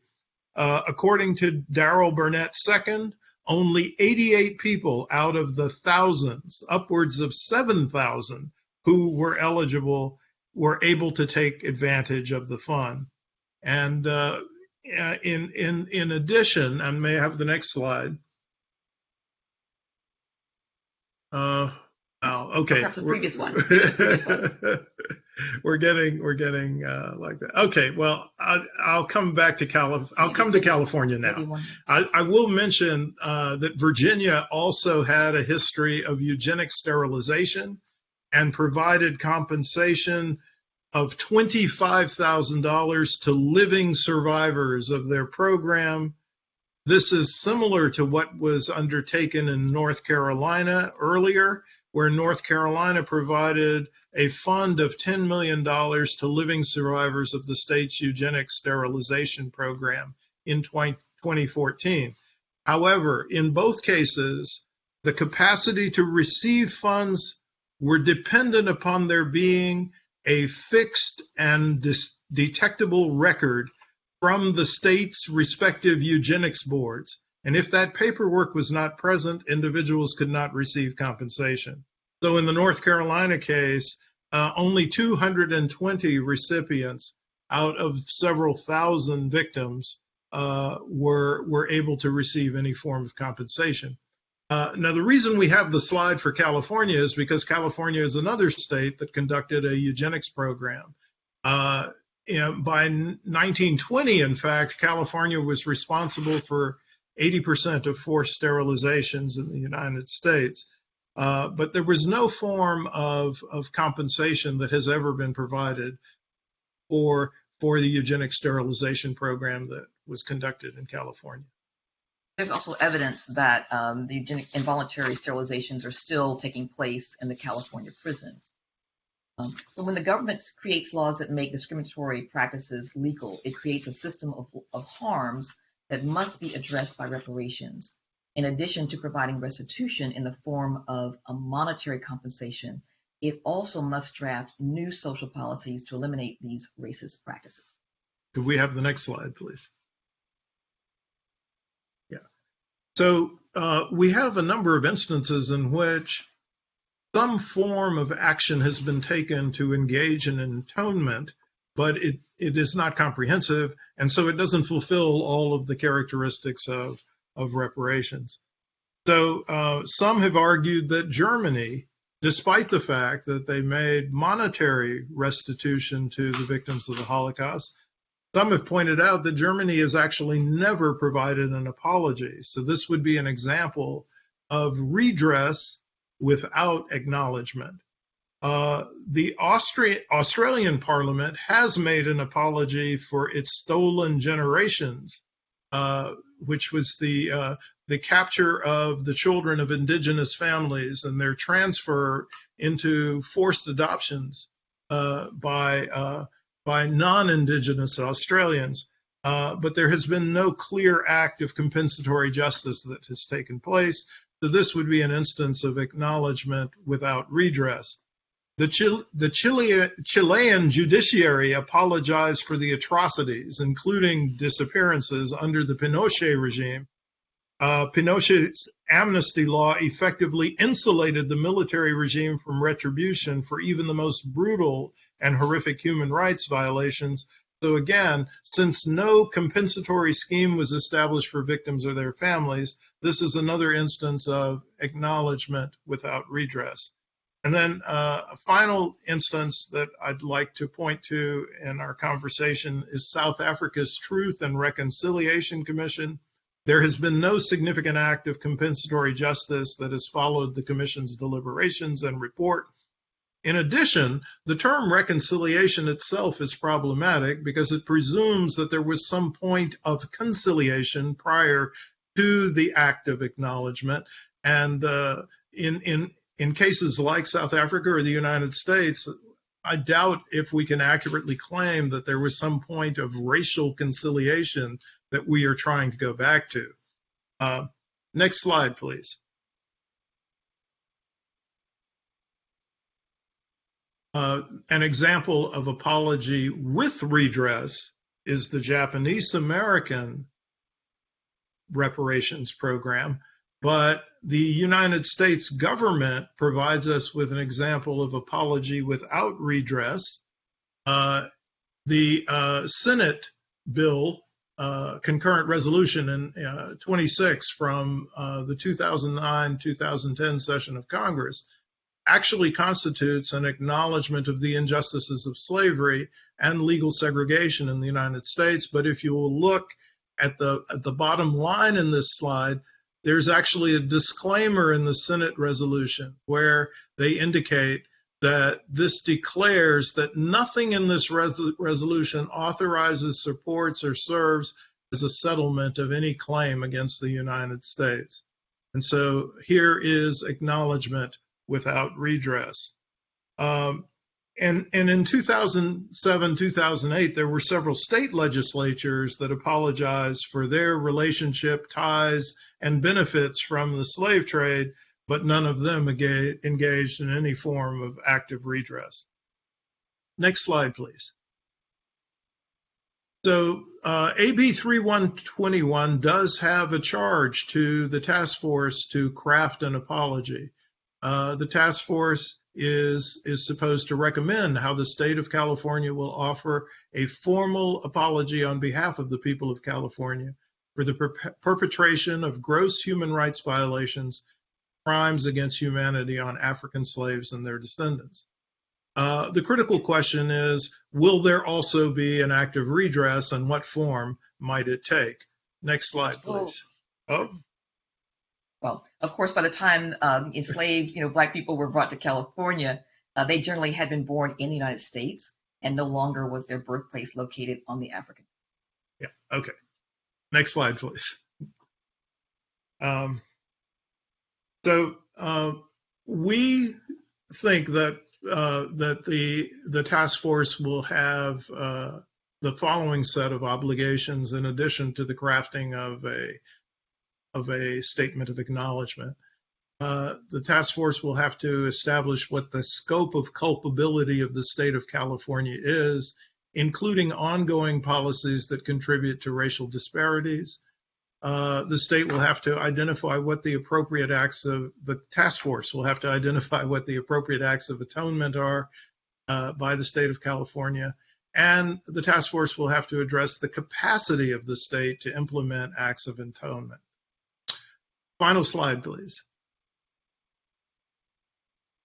According to Darrell Burnett II, only 88 people out of the thousands, upwards of 7,000 who were eligible, were able to take advantage of the fund. And in addition, and may I have the next slide? Okay. Perhaps the previous one. We're getting like that. Okay. Well, I'll come back to I'll come to California now. I will mention that Virginia also had a history of eugenic sterilization and provided compensation of $25,000 to living survivors of their program. This is similar to what was undertaken in North Carolina earlier, where North Carolina provided a fund of $10 million to living survivors of the state's eugenic sterilization program in 2014. However, in both cases, the capacity to receive funds were dependent upon there being a fixed and detectable record from the state's respective eugenics boards. And if that paperwork was not present, individuals could not receive compensation. So in the North Carolina case, only 220 recipients out of several thousand victims were able to receive any form of compensation. Now, the reason we have the slide for California is because California is another state that conducted a eugenics program. By 1920, in fact, California was responsible for 80% of forced sterilizations in the United States. But there was no form of compensation that has ever been provided for the eugenic sterilization program that was conducted in California. There's also evidence that the eugenic involuntary sterilizations are still taking place in the California prisons. So when the government creates laws that make discriminatory practices legal, it creates a system of harms that must be addressed by reparations. In addition to providing restitution in the form of a monetary compensation, it also must draft new social policies to eliminate these racist practices. Could we have the next slide, please? Yeah. So we have a number of instances in which some form of action has been taken to engage in atonement, but it is not comprehensive, and so it doesn't fulfill all of the characteristics of reparations. So some have argued that Germany, despite the fact that they made monetary restitution to the victims of the Holocaust, some have pointed out that Germany has actually never provided an apology. So this would be an example of redress without acknowledgement. The Australian Parliament has made an apology for its stolen generations, which was the capture of the children of indigenous families and their transfer into forced adoptions by non-indigenous Australians. But there has been no clear act of compensatory justice that has taken place. So this would be an instance of acknowledgement without redress. The Chilean judiciary apologized for the atrocities, including disappearances under the Pinochet regime, Pinochet's amnesty law effectively insulated the military regime from retribution for even the most brutal and horrific human rights violations. So again, since no compensatory scheme was established for victims or their families, this is another instance of acknowledgement without redress. And then a final instance that I'd like to point to in our conversation is South Africa's Truth and Reconciliation Commission. There has been no significant act of compensatory justice that has followed the Commission's deliberations and report. In addition, the term reconciliation itself is problematic because it presumes that there was some point of conciliation prior to the act of acknowledgement. And in cases like South Africa or the United States, I doubt if we can accurately claim that there was some point of racial conciliation that we are trying to go back to. Next slide, please. An example of apology with redress is the Japanese American reparations program, but the United States government provides us with an example of apology without redress. The Senate bill, concurrent resolution in 26 from the 2009-2010 session of Congress, actually constitutes an acknowledgement of the injustices of slavery and legal segregation in the United States. But if you will look at the bottom line in this slide, there's actually a disclaimer in the Senate resolution where they indicate that this declares that nothing in this resolution authorizes, supports, or serves as a settlement of any claim against the United States. And so here is acknowledgement without redress. And in 2007, 2008, there were several state legislatures that apologized for their relationship, ties, and benefits from the slave trade, but none of them engaged in any form of active redress. Next slide, please. So AB 3121 does have a charge to the task force to craft an apology. The task force is supposed to recommend how the state of California will offer a formal apology on behalf of the people of California for the perpetration of gross human rights violations, crimes against humanity on African slaves and their descendants. The critical question is, will there also be an act of redress, and what form might it take? Next slide, please. Well, of course, by the time enslaved, Black people were brought to California, they generally had been born in the United States, and no longer was their birthplace located on the African. Yeah. Okay. Next slide, please. So we think that the task force will have the following set of obligations in addition to the crafting of a statement of acknowledgement. The task force will have to establish what the scope of culpability of the state of California is, including ongoing policies that contribute to racial disparities. The state will have to identify what the appropriate acts of the task force will have to identify what the appropriate acts of atonement are by the state of California. And the task force will have to address the capacity of the state to implement acts of atonement. Final slide, please.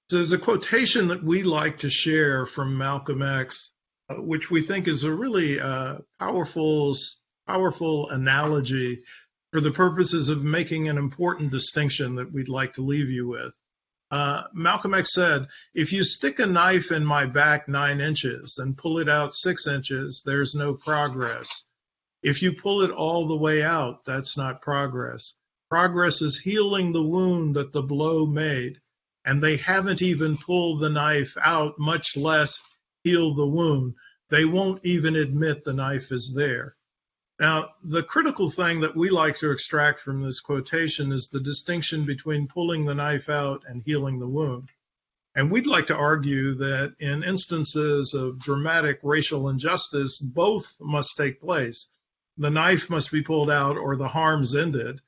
So there's a quotation that we like to share from Malcolm X, which we think is a really powerful analogy for the purposes of making an important distinction that we'd like to leave you with. Malcolm X said, "If you stick a knife in my back 9 inches and pull it out 6 inches, there's no progress. If you pull it all the way out, that's not progress. Progress is healing the wound that the blow made, and they haven't even pulled the knife out, much less heal the wound. They won't even admit the knife is there." Now, the critical thing that we like to extract from this quotation is the distinction between pulling the knife out and healing the wound. And we'd like to argue that in instances of dramatic racial injustice, both must take place. The knife must be pulled out or the harms ended.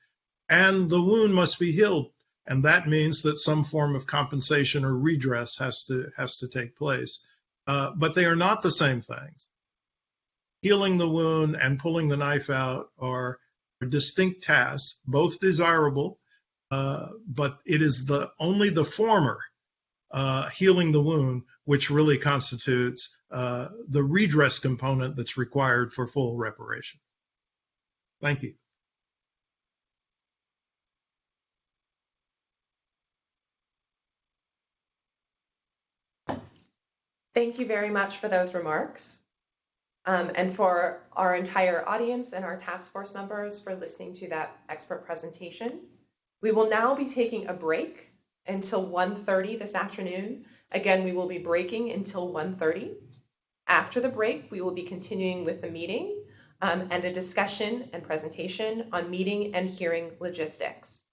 and the wound must be healed. And that means that some form of compensation or redress has to take place. But they are not the same things. Healing the wound and pulling the knife out are distinct tasks, both desirable, but it is only the former, healing the wound, which really constitutes the redress component that's required for full reparation. Thank you. Thank you very much for those remarks. And for our entire audience and our task force members for listening to that expert presentation. We will now be taking a break until 1:30 this afternoon. Again, we will be breaking until 1:30. After the break, we will be continuing with the meeting and a discussion and presentation on meeting and hearing logistics.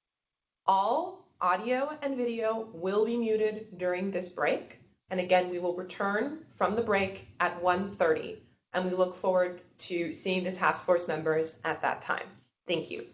All audio and video will be muted during this break. And again, we will return from the break at 1:30. And we look forward to seeing the task force members at that time. Thank you.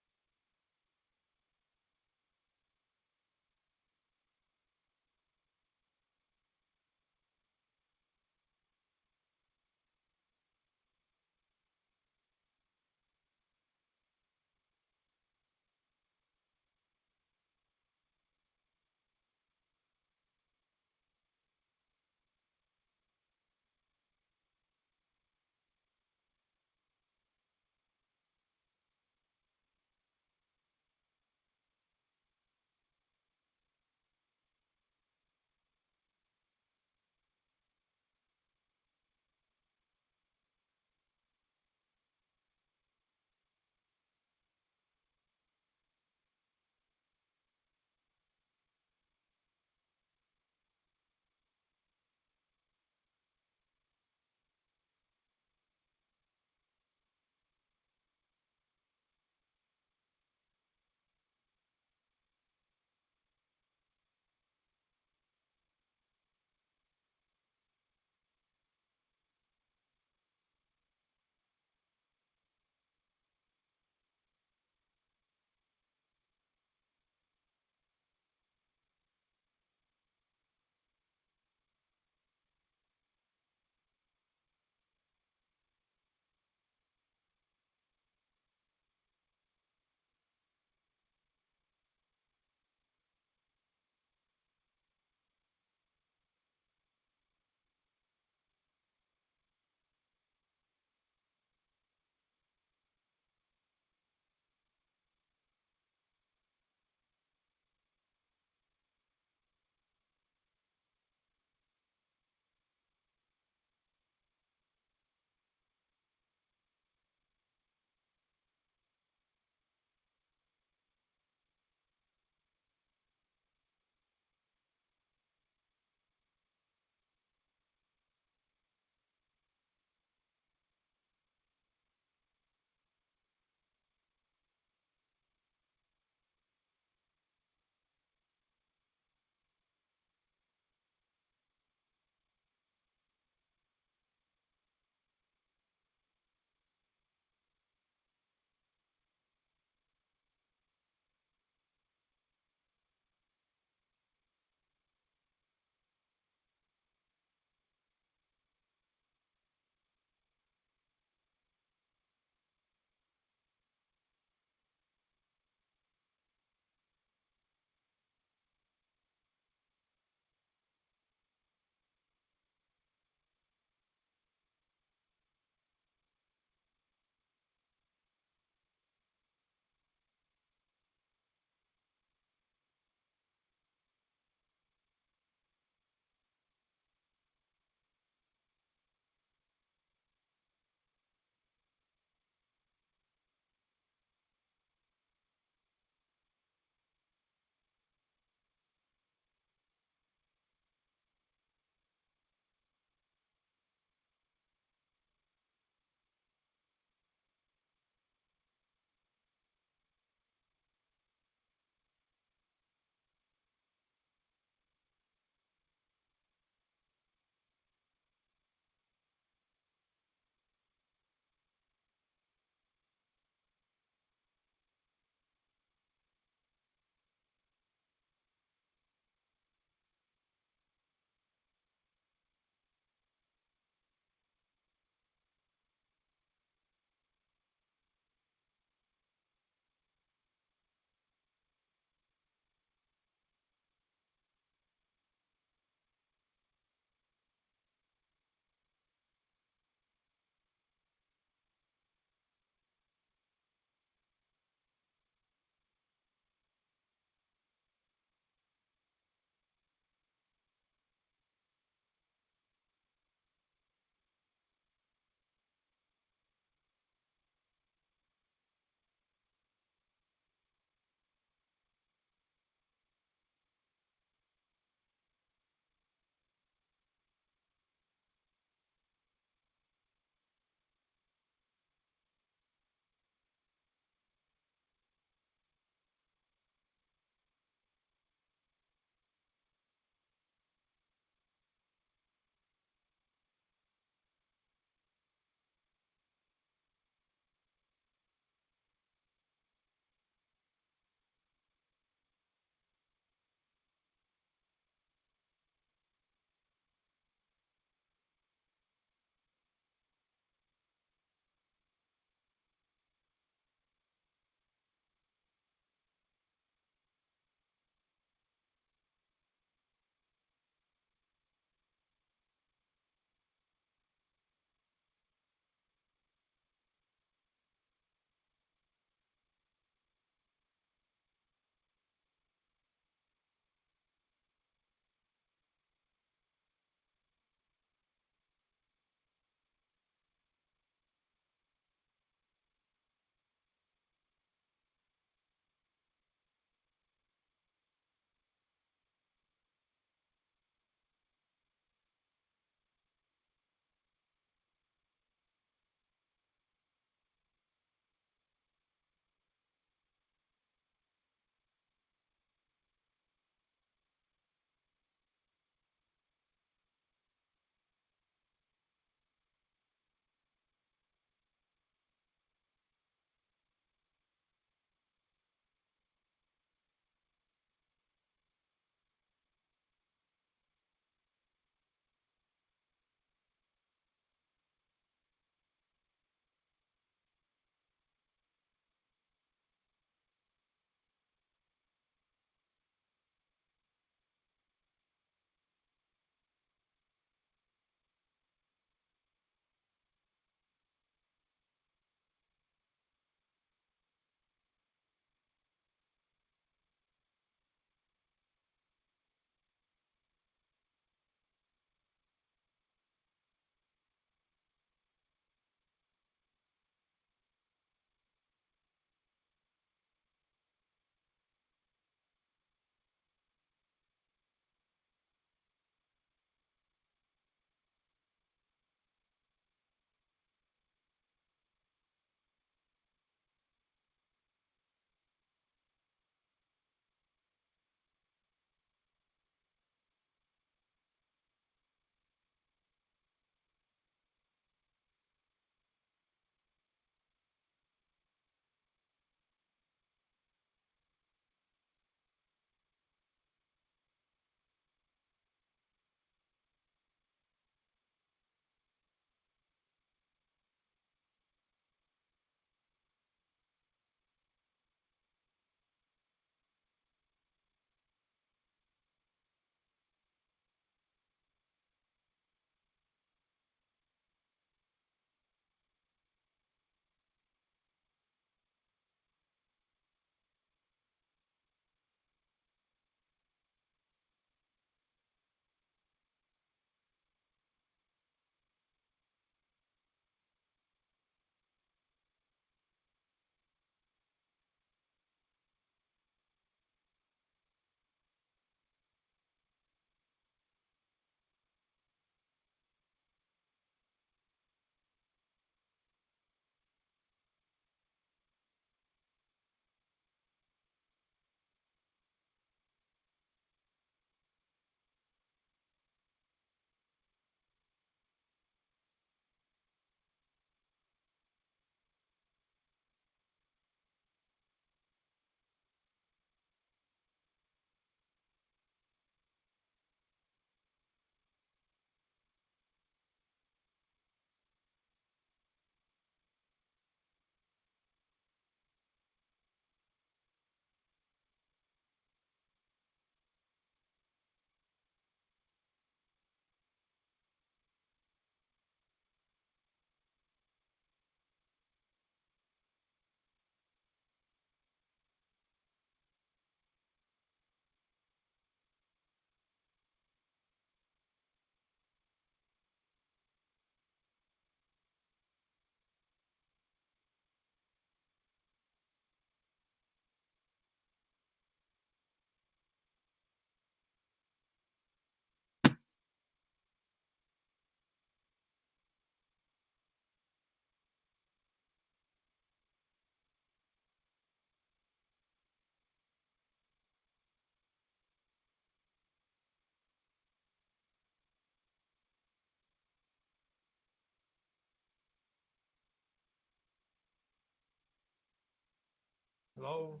Hello?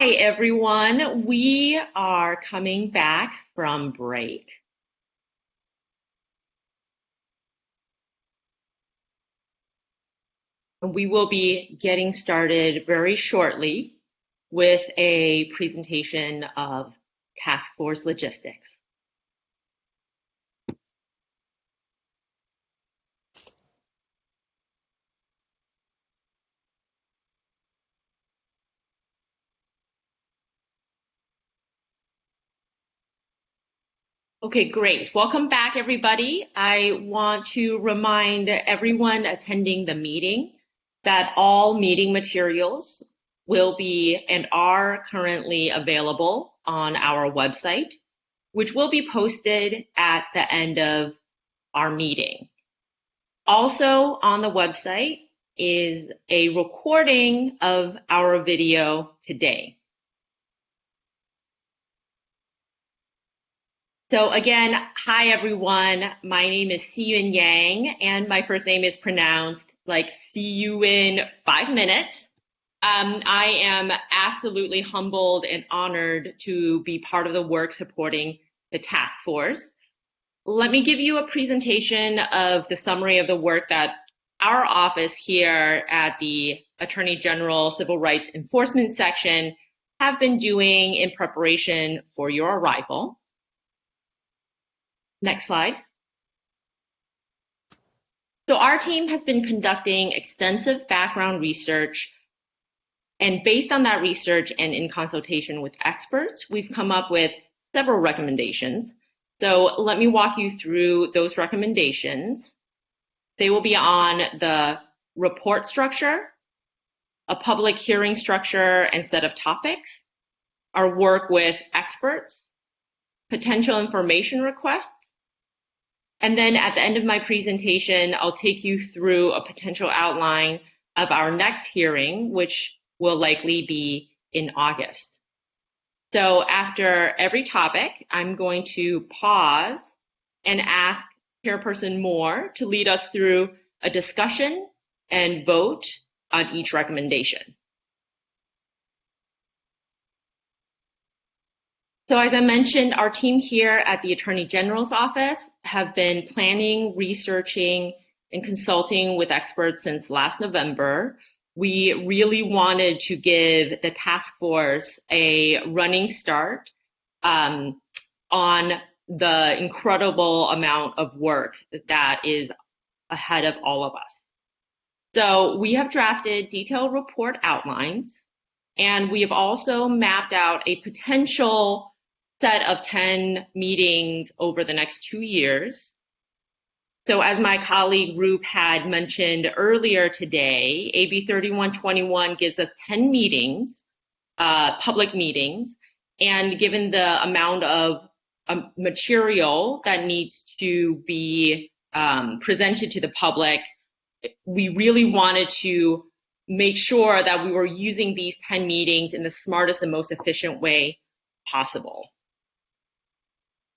Hi, everyone. We are coming back from break. We will be getting started very shortly with a presentation of task force logistics. Okay, great. Welcome back, everybody. I want to remind everyone attending the meeting that all meeting materials will be and are currently available on our website, which will be posted at the end of our meeting. Also on the website is a recording of our video today. So again, hi everyone. My name is Siyun Yang, and my first name is pronounced like see you in 5 minutes. I am absolutely humbled and honored to be part of the work supporting the task force. Let me give you a presentation of the summary of the work that our office here at the Attorney General Civil Rights Enforcement Section have been doing in preparation for your arrival. Next slide. So our team has been conducting extensive background research, and based on that research and in consultation with experts, we've come up with several recommendations. So let me walk you through those recommendations. They will be on the report structure, a public hearing structure and set of topics, our work with experts, potential information requests, and then at the end of my presentation, I'll take you through a potential outline of our next hearing, which will likely be in August. So after every topic, I'm going to pause and ask Chairperson Moore to lead us through a discussion and vote on each recommendation. So as I mentioned, our team here at the Attorney General's office have been planning, researching, and consulting with experts since last November. We really wanted to give the task force a running start on the incredible amount of work that is ahead of all of us. So we have drafted detailed report outlines, and we have also mapped out a potential set of 10 meetings over the next 2 years. So as my colleague Roop had mentioned earlier today, AB 3121 gives us 10 meetings, public meetings, and given the amount of material that needs to be presented to the public, we really wanted to make sure that we were using these 10 meetings in the smartest and most efficient way possible.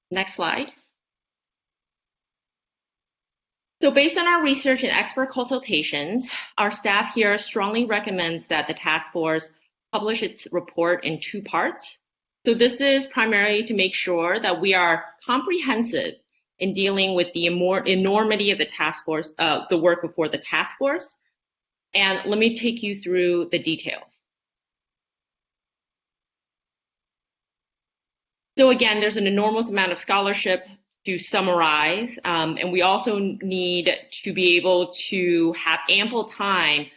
Next slide. So based on our research and expert consultations, our staff here strongly recommends that the task force publish its report in 2 parts. So this is primarily to make sure that we are comprehensive in dealing with the enormity of the task force, the work before the task force. And let me take you through the details. So again, there's an enormous amount of scholarship to summarize, and we also need to be able to have ample time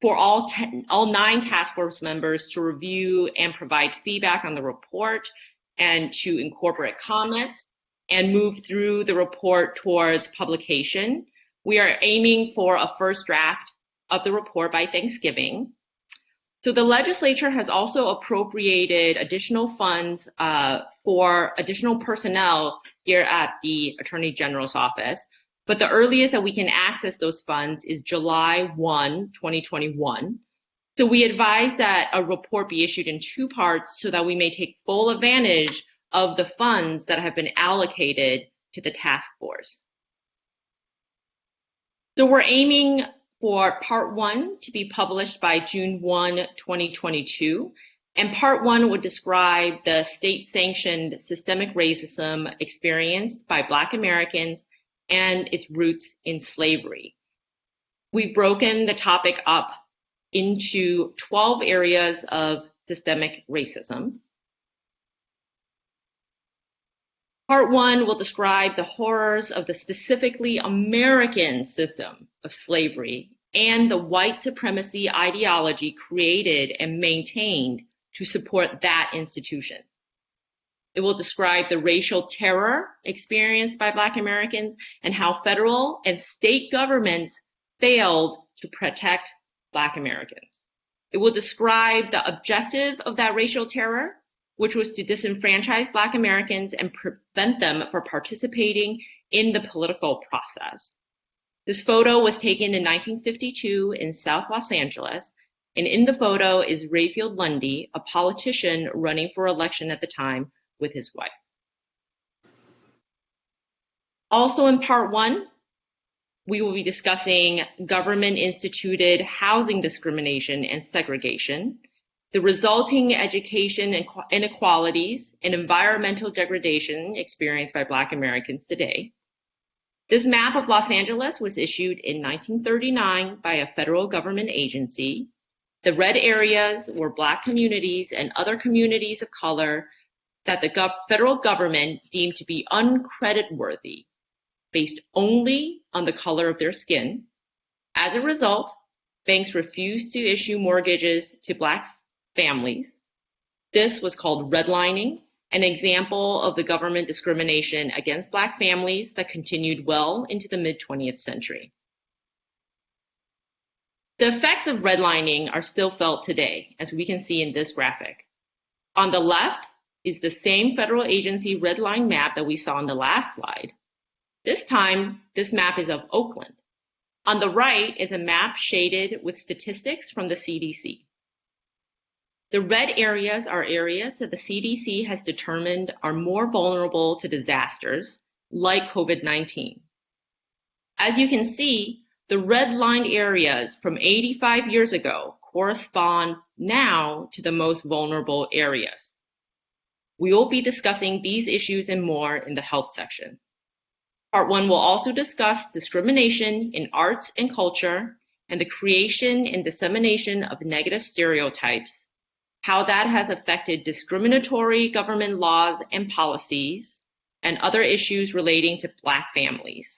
for all 9 task force members to review and provide feedback on the report and to incorporate comments and move through the report towards publication. We are aiming for a first draft of the report by Thanksgiving. So the legislature has also appropriated additional funds for additional personnel here at the Attorney General's office. But the earliest that we can access those funds is July 1, 2021. So we advise that a report be issued in 2 parts so that we may take full advantage of the funds that have been allocated to the task force. So we're aiming for part 1 to be published by June 1, 2022. And part 1 would describe the state-sanctioned systemic racism experienced by Black Americans and its roots in slavery. We've broken the topic up into 12 areas of systemic racism. Part 1 will describe the horrors of the specifically American system of slavery and the white supremacy ideology created and maintained to support that institution. It will describe the racial terror experienced by Black Americans and how federal and state governments failed to protect Black Americans. It will describe the objective of that racial terror, which was to disenfranchise Black Americans and prevent them from participating in the political process. This photo was taken in 1952 in South Los Angeles, and in the photo is Rayfield Lundy, a politician running for election at the time with his wife. Also in part 1, we will be discussing government-instituted housing discrimination and segregation, the resulting education inequalities and environmental degradation experienced by Black Americans today. This map of Los Angeles was issued in 1939 by a federal government agency. The red areas were Black communities and other communities of color that the federal government deemed to be uncreditworthy, based only on the color of their skin. As a result, banks refused to issue mortgages to Black families. This was called redlining, an example of the government discrimination against Black families that continued well into the mid-20th century. The effects of redlining are still felt today, as we can see in this graphic. On the left is the same federal agency redline map that we saw on the last slide. This time, this map is of Oakland. On the right is a map shaded with statistics from the CDC. The red areas are areas that the CDC has determined are more vulnerable to disasters like COVID-19. As you can see, the red-lined areas from 85 years ago correspond now to the most vulnerable areas. We will be discussing these issues and more in the health section. Part 1 will also discuss discrimination in arts and culture and the creation and dissemination of negative stereotypes, how that has affected discriminatory government laws and policies, and other issues relating to Black families.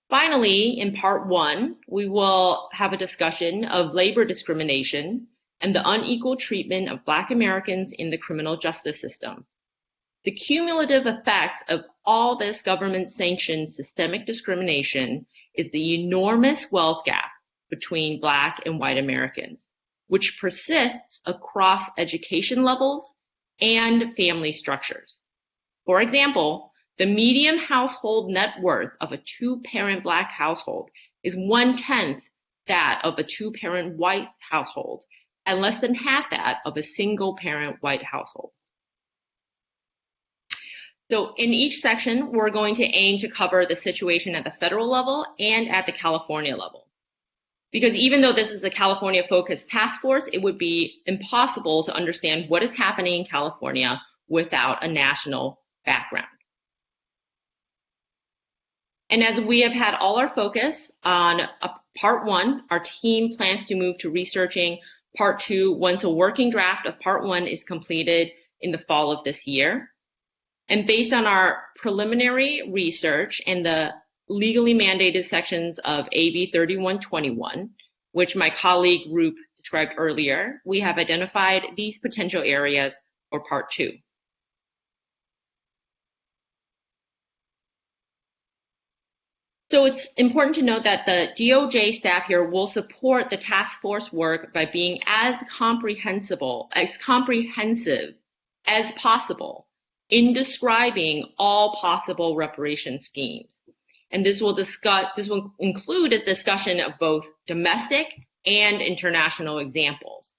Finally, in part 1, we will have a discussion of labor discrimination and the unequal treatment of Black Americans in the criminal justice system. The cumulative effect of all this government-sanctioned systemic discrimination is the enormous wealth gap between Black and white Americans, which persists across education levels and family structures. For example, the median household net worth of a two-parent Black household is 1/10 that of a two-parent white household, and less than half that of a single-parent white household. So in each section, we're going to aim to cover the situation at the federal level and at the California level. Because even though this is a California-focused task force, it would be impossible to understand what is happening in California without a national background. And as we have had all our focus on part 1, our team plans to move to researching part 2 once a working draft of part 1 is completed in the fall of this year. And based on our preliminary research and the legally mandated sections of AB 3121, which my colleague Roop described earlier, we have identified these potential areas for part 2. So it's important to note that the DOJ staff here will support the task force work by being as comprehensive as possible in describing all possible reparation schemes. And this will include a discussion of both domestic and international examples.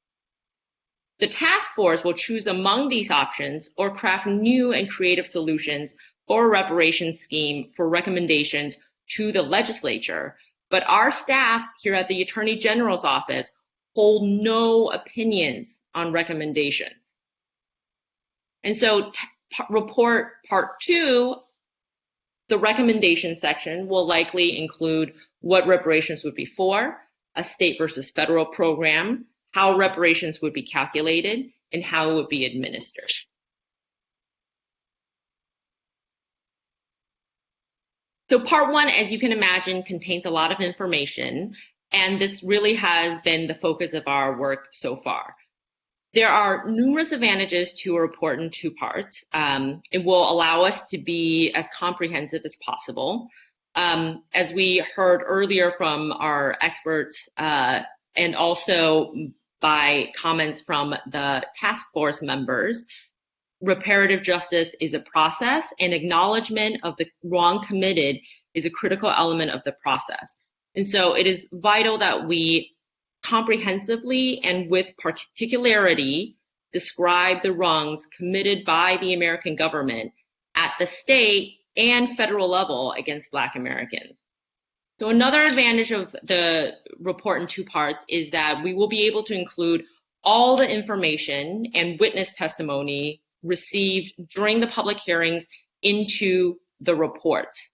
The task force will choose among these options or craft new and creative solutions for a reparation scheme for recommendations to the legislature, but our staff here at the Attorney General's office hold no opinions on recommendations. And so report part 2, the recommendation section, will likely include what reparations would be for, a state versus federal program, how reparations would be calculated, and how it would be administered. So part 1, as you can imagine, contains a lot of information, and this really has been the focus of our work so far. There are numerous advantages to a report in 2 parts. It will allow us to be as comprehensive as possible. As we heard earlier from our experts, and also by comments from the task force members, reparative justice is a process, and acknowledgement of the wrong committed is a critical element of the process. And so it is vital that we comprehensively and with particularity describe the wrongs committed by the American government at the state and federal level against Black Americans. So another advantage of the report in 2 parts is that we will be able to include all the information and witness testimony received during the public hearings into the reports.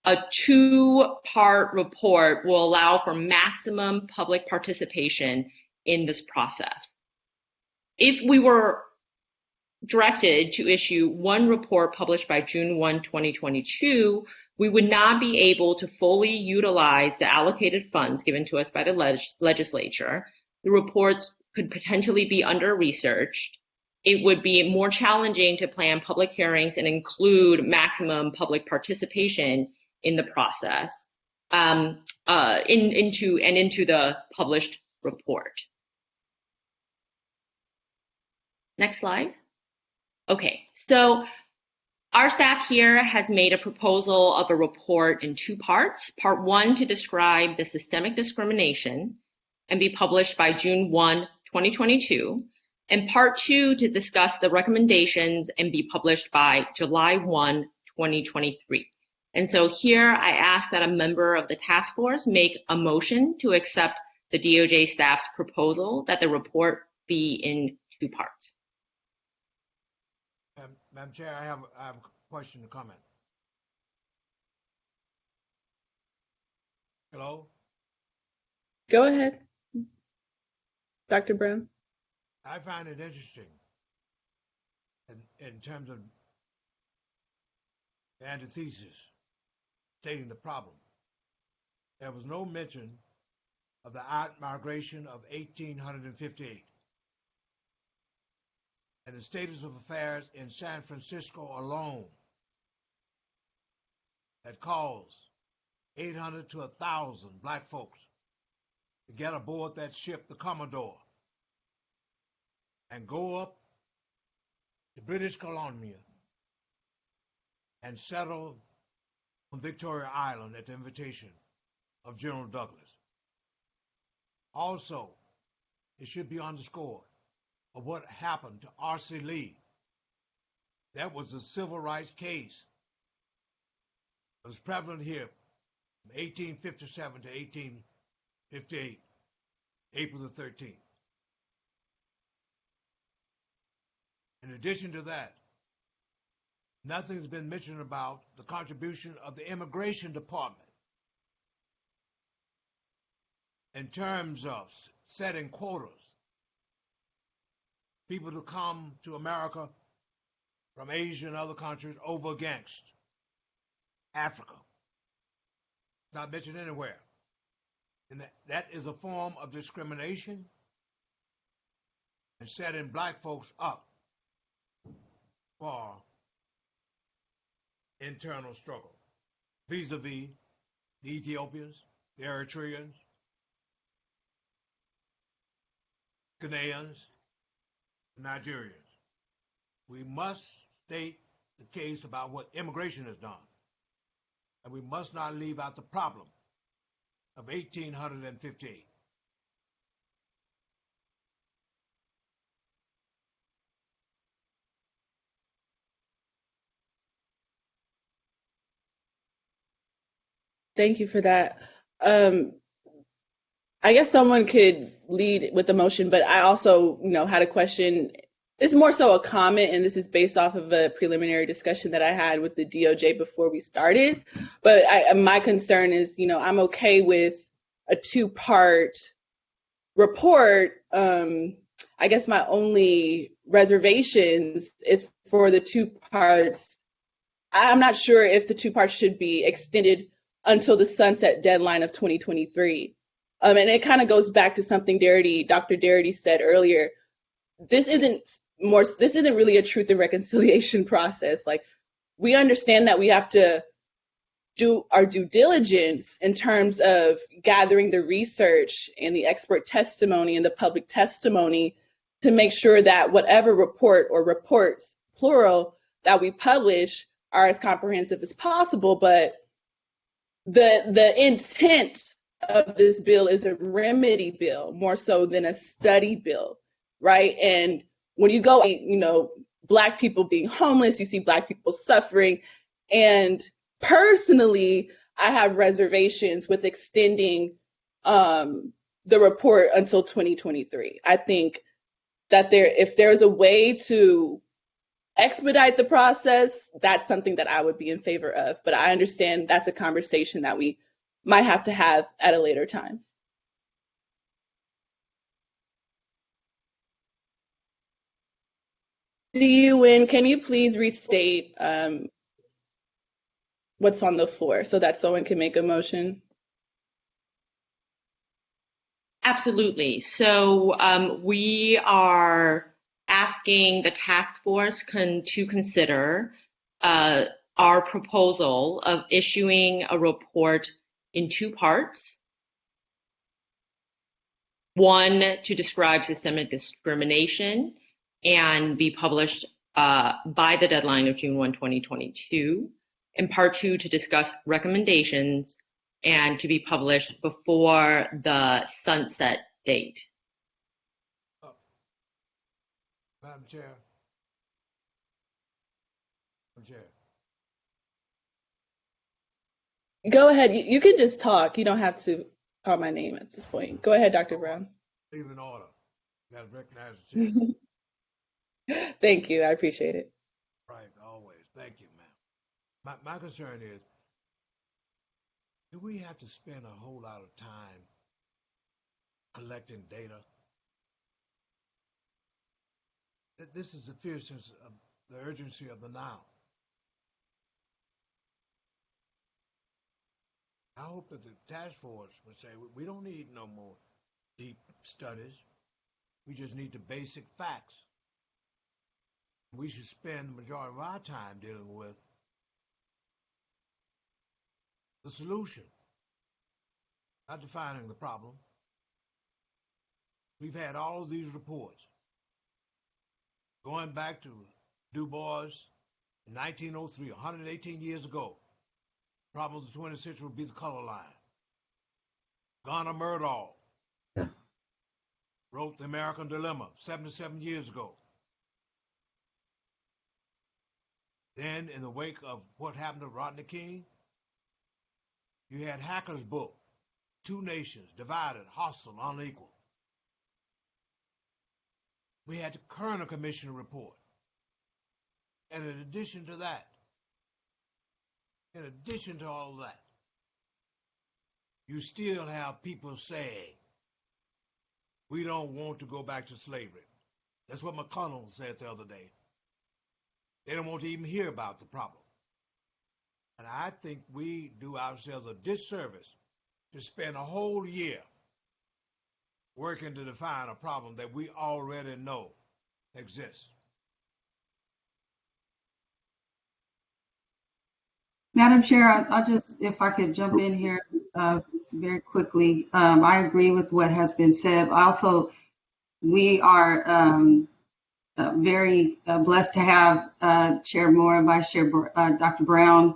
A 2-part report will allow for maximum public participation in this process. If we were directed to issue 1 report published by June 1, 2022, we would not be able to fully utilize the allocated funds given to us by the legislature. The reports could potentially be under-researched. It would be more challenging to plan public hearings and include maximum public participation in the process into the published report. Next slide. Okay, so our staff here has made a proposal of a report in 2 parts. Part 1 to describe the systemic discrimination and be published by June 1, 2022. And part 2 to discuss the recommendations and be published by July 1, 2023. And so here I ask that a member of the task force make a motion to accept the DOJ staff's proposal that the report be in 2 parts. Madam Chair, I have a question to comment. Hello? Go ahead, Dr. Brown. I find it interesting in terms of the antithesis stating the problem. There was no mention of the out-migration of 1858 and the status of affairs in San Francisco alone that caused 800 to 1,000 Black folks to get aboard that ship, the Commodore, and go up to British Columbia and settle on Victoria Island at the invitation of General Douglas. Also, it should be underscored of what happened to R.C. Lee. That was a civil rights case that was prevalent here from 1857 to 1858, April the 13th. In addition to that, nothing's been mentioned about the contribution of the Immigration Department in terms of setting quotas. People to come to America from Asia and other countries over against Africa. Not mentioned anywhere. And that is a form of discrimination and setting Black folks up for internal struggle vis-a-vis the Ethiopians, the Eritreans, Ghanaians, Nigerians. We must state the case about what immigration has done, and we must not leave out the problem of 1858. Thank you for that. I guess someone could lead with the motion, but I also, had a question. It's more so a comment, and this is based off of a preliminary discussion that I had with the DOJ before we started. But my concern is, I'm okay with a two-part report. I guess my only reservations is for the two parts. I'm not sure if the two parts should be extended until the sunset deadline of 2023. And it kind of goes back to something Dr. Darity said earlier. This isn't really a truth and reconciliation process. Like, we understand that we have to do our due diligence in terms of gathering the research and the expert testimony and the public testimony to make sure that whatever report or reports, plural, that we publish are as comprehensive as possible. But the intent of this bill is a remedy bill more so than a study bill, right? And when you go, Black people being homeless, you see Black people suffering. And personally, I have reservations with extending the report until 2023. I think that if there's a way to expedite the process, that's something that I would be in favor of. But I understand that's a conversation that we might have to have at a later time. Can you please restate what's on the floor so that someone can make a motion? Absolutely. So we are asking the task force to consider our proposal of issuing a report in two parts. One, to describe systemic discrimination and be published by the deadline of June 1, 2022. And part two, to discuss recommendations and to be published before the sunset date. Madam Chair. Go ahead. You can just talk. You don't have to call my name at this point. Go ahead, Dr. Brown. Leave in order. You got to recognize the chair. Thank you. I appreciate it. Right, always. Thank you, ma'am. My concern is, do we have to spend a whole lot of time collecting data? This is the fierceness of the urgency of the now. I hope that the task force would say, we don't need no more deep studies. We just need the basic facts. We should spend the majority of our time dealing with the solution, not defining the problem. We've had all of these reports going back to Du Bois in 1903, 118 years ago. Problem of the 20th century would be the color line. Garner Myrdal wrote The American Dilemma 77 years ago. Then, in the wake of what happened to Rodney King, you had Hacker's book, Two Nations, Divided, Hostile, Unequal. We had the Kerner Commission report. And in addition to that, in addition to all of that, you still have people saying, we don't want to go back to slavery. That's what McConnell said the other day. They don't want to even hear about the problem. And I think we do ourselves a disservice to spend a whole year working to define a problem that we already know exists. Madam Chair, I'll just, if I could jump in here very quickly. I agree with what has been said. Also, we are very blessed to have Chair Moore and Vice Chair Dr. Brown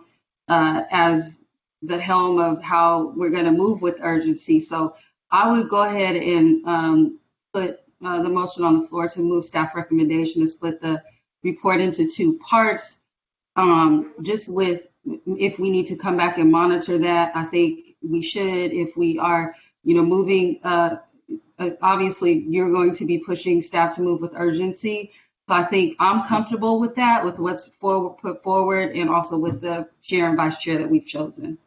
as the helm of how we're going to move with urgency. So I would go ahead and put the motion on the floor to move staff recommendation to split the report into two parts, just with if we need to come back and monitor that, I think we should. If we are, moving, obviously you're going to be pushing staff to move with urgency. So I think I'm comfortable with that, with what's put forward, and also with the chair and vice chair that we've chosen.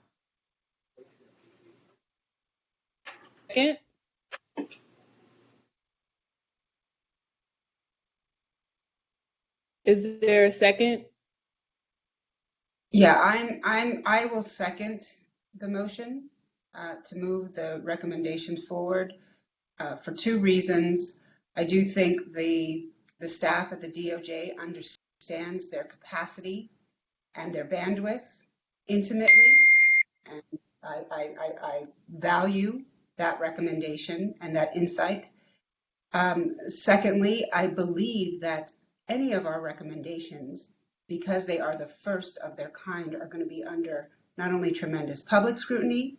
Second. Is there a second? Yeah, I will second the motion to move the recommendations forward for two reasons. I do think the staff at the DOJ understands their capacity and their bandwidth intimately, and I value that recommendation and that insight. Secondly, I believe that any of our recommendations, because they are the first of their kind, are going to be under not only tremendous public scrutiny,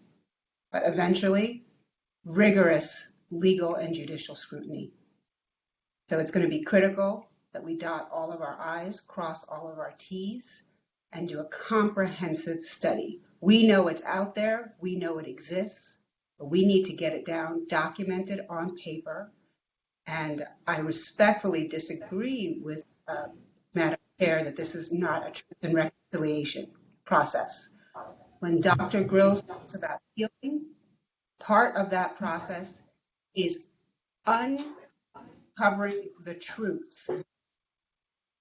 but eventually rigorous legal and judicial scrutiny. So it's going to be critical that we dot all of our I's, cross all of our T's, and do a comprehensive study. We know it's out there, we know it exists, but we need to get it down, documented on paper. And I respectfully disagree with Madam Chair that this is not a truth and reconciliation process. When Dr. Gross talks about healing, part of that process is uncovering the truth.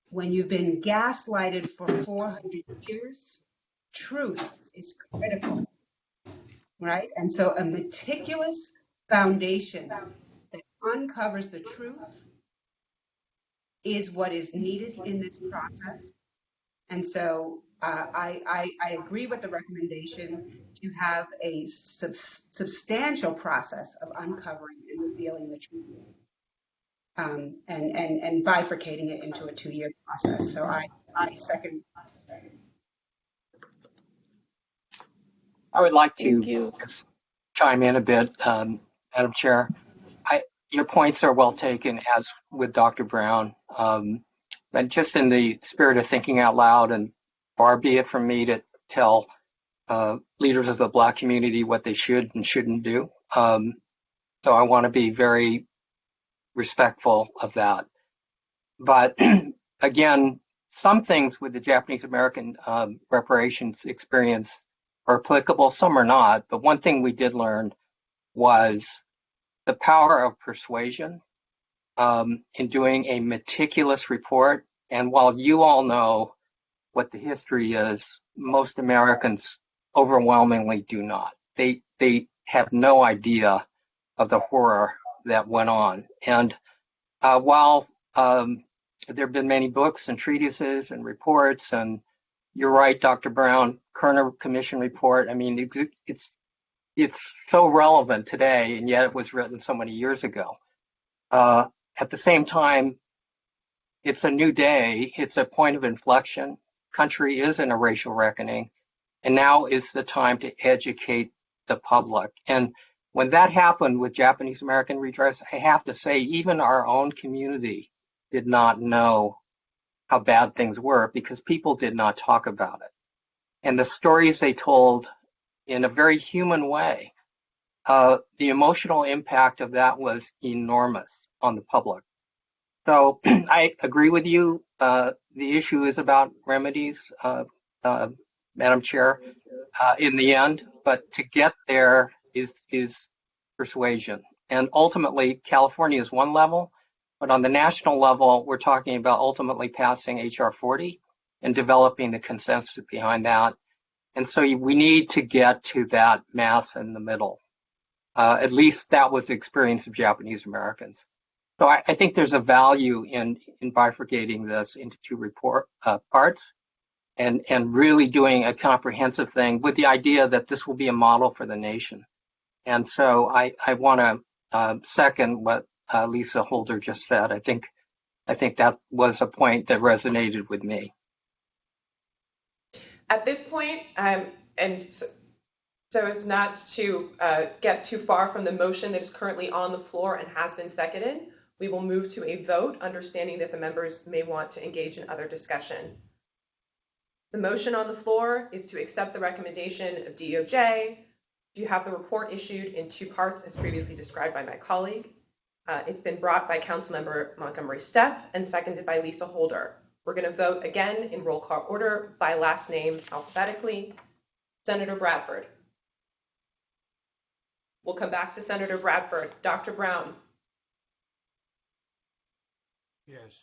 When you've been gaslighted for 400 years, truth is critical, right? And so a meticulous foundation that uncovers the truth is what is needed in this process. And so I agree with the recommendation to have a substantial process of uncovering and revealing the truth, and bifurcating it into a 2-year process. So I second. I would like to chime in a bit, Madam Chair. Your points are well taken, as with Dr. Brown. And just in the spirit of thinking out loud, and far be it from me to tell leaders of the Black community what they should and shouldn't do. So I want to be very respectful of that. But again, some things with the Japanese American reparations experience are applicable, some are not. But one thing we did learn was the power of persuasion in doing a meticulous report. And while you all know what the history is, most Americans overwhelmingly do not. They have no idea of the horror that went on. And while there have been many books and treatises and reports, and you're right, Dr. Brown, Kerner Commission report, I mean, it's so relevant today, and yet it was written so many years ago. At the same time, it's a new day. It's a point of inflection. Country is in a racial reckoning, and now is the time to educate the public. And when that happened with Japanese American redress, I have to say, even our own community did not know how bad things were because people did not talk about it. And the stories they told in a very human way, the emotional impact of that was enormous on the public. So I agree with you. The issue is about remedies, Madam Chair, in the end, but to get there is persuasion. And ultimately, California is one level, but on the national level, we're talking about ultimately passing HR 40 and developing the consensus behind that. And so we need to get to that mass in the middle. At least that was the experience of Japanese Americans. So I think there's a value in bifurcating this into two parts and really doing a comprehensive thing with the idea that this will be a model for the nation. And so I want to second what Lisa Holder just said. I think that was a point that resonated with me. At this point, and so as not to get too far from the motion that is currently on the floor and has been seconded, we will move to a vote, understanding that the members may want to engage in other discussion. The motion on the floor is to accept the recommendation of DOJ to have the report issued in 2 parts as previously described by my colleague. It's been brought by Councilmember Montgomery Steppe and seconded by Lisa Holder. We're going to vote again in roll call order by last name alphabetically. Senator Bradford. We'll come back to Senator Bradford. Dr. Brown. Yes.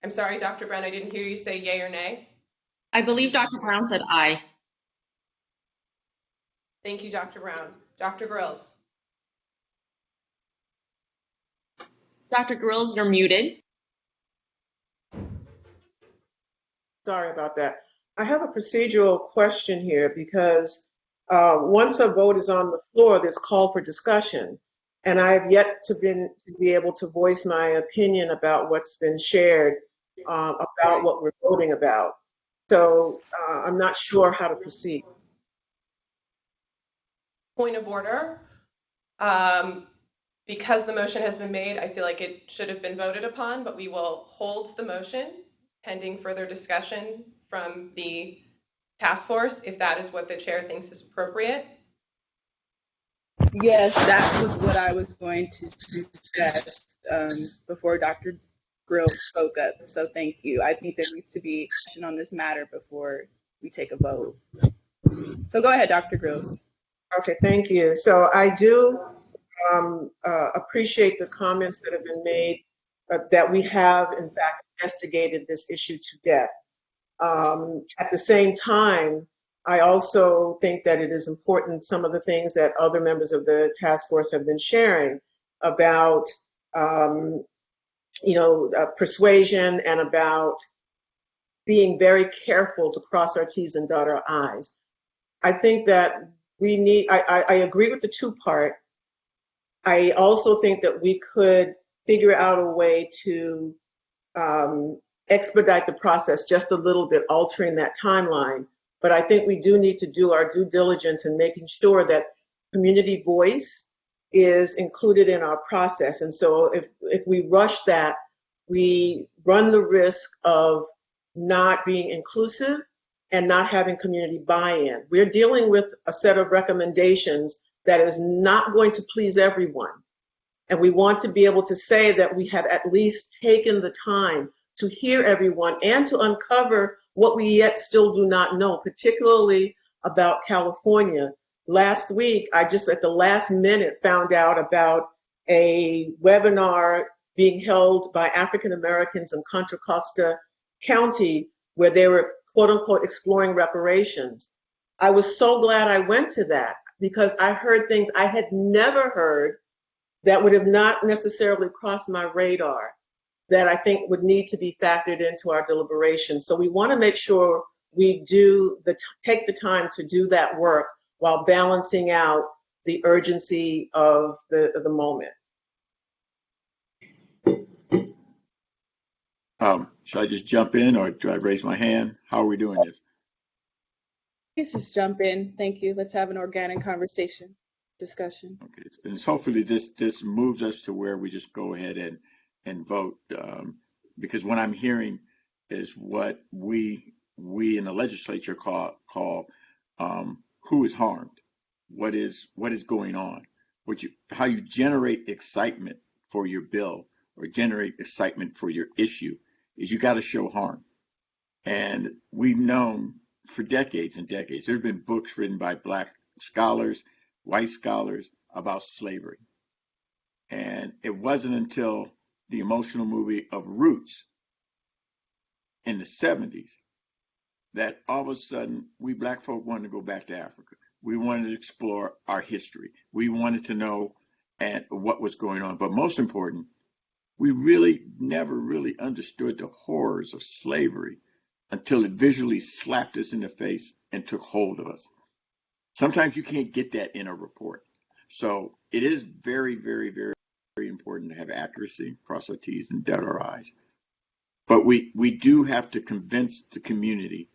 I'm sorry, Dr. Brown, I didn't hear you say yay or nay. I believe Dr. Brown said aye. Thank you, Dr. Brown. Dr. Grills. Dr. Grills, you're muted. Sorry about that. I have a procedural question here because once a vote is on the floor, there's call for discussion. And I have yet to be able to voice my opinion about what's been shared about what we're voting about. So I'm not sure how to proceed. Point of order. Because the motion has been made, I feel like it should have been voted upon, but we will hold the motion pending further discussion from the task force if that is what the chair thinks is appropriate. Yes, that was what I was going to suggest before Dr. Grill spoke up. So thank you. I think there needs to be action on this matter before we take a vote. So go ahead, Dr. Grills. Okay, thank you. So I do appreciate the comments that have been made that we have, in fact, investigated this issue to death. At the same time, I also think that it is important, some of the things that other members of the task force have been sharing about, persuasion and about being very careful to cross our T's and dot our I's. I think that we need, I agree with the 2-part. I also think that we could figure out a way to expedite the process just a little bit, altering that timeline. But I think we do need to do our due diligence in making sure that community voice is included in our process. And so if we rush that, we run the risk of not being inclusive and not having community buy-in. We're dealing with a set of recommendations that is not going to please everyone. And we want to be able to say that we have at least taken the time to hear everyone and to uncover what we yet still do not know, particularly about California. Last week, I just at the last minute found out about a webinar being held by African Americans in Contra Costa County where they were, quote unquote, exploring reparations. I was so glad I went to that because I heard things I had never heard that would have not necessarily crossed my radar that I think would need to be factored into our deliberations. So we want to make sure we take the time to do that work while balancing out the urgency of the moment. Should I just jump in or do I raise my hand? How are we doing this? Let's just jump in. Thank you. Let's have an organic conversation, discussion. Okay, and hopefully this moves us to where we just go ahead and vote, because what I'm hearing is what we in the legislature call who is harmed, what is going on, how you generate excitement for your bill or generate excitement for your issue is you got to show harm. And we've known for decades and decades, there have been books written by Black scholars, white scholars about slavery. And it wasn't until the emotional movie of Roots in the 70s that all of a sudden we Black folk wanted to go back to Africa. We wanted to explore our history. We wanted to know what was going on. But most important, we really never really understood the horrors of slavery until it visually slapped us in the face and took hold of us. Sometimes you can't get that in a report. So it is very, very, very, very important to have accuracy, cross our T's and dot our I's. But we do have to convince the community,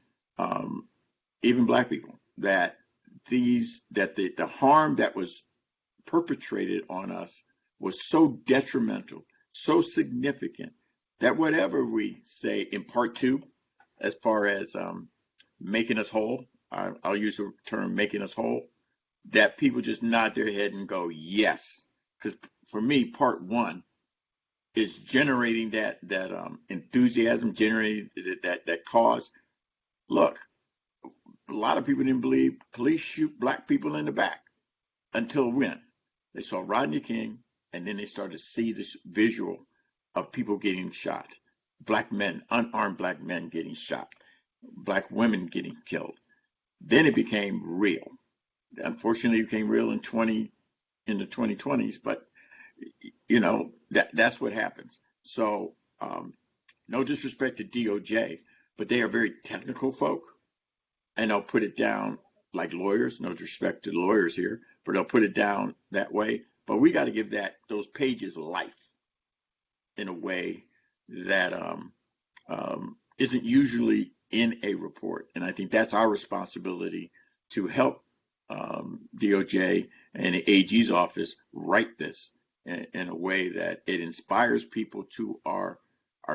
even Black people, that the harm that was perpetrated on us was so detrimental, so significant, that whatever we say in part two, as far as making us whole, I'll use the term making us whole, that people just nod their head and go, yes. Because for me, part one is generating that enthusiasm, generating that cause. Look, a lot of people didn't believe police shoot black people in the back until when? They saw Rodney King, and then they started to see this visual of people getting shot, black men, unarmed black men getting shot, black women getting killed. Then it became real. Unfortunately, it became real in the 2020s, but you know, that's what happens. So no disrespect to DOJ, but they are very technical folk, and they'll put it down like lawyers. No disrespect to the lawyers here, but they'll put it down that way. But we got to give those pages life in a way that isn't usually in a report. And I think that's our responsibility to help DOJ and the AG's office write this in a way that it inspires people to our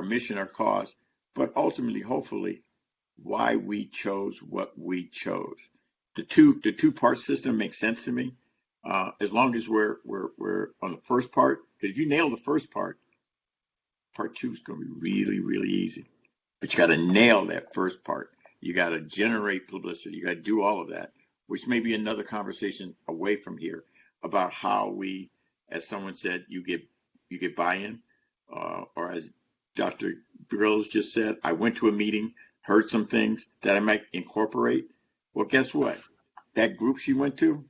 mission, our cause, but ultimately, hopefully, why we chose what we chose. The two-part system makes sense to me, as long as we're on the first part. Because if you nail the first part, part two is going to be really, really easy. But you got to nail that first part. You got to generate publicity. You got to do all of that, which may be another conversation away from here about how we, as someone said, you get buy-in, or as Dr. Grills just said, I went to a meeting, heard some things that I might incorporate. Well, guess what? That group she went to,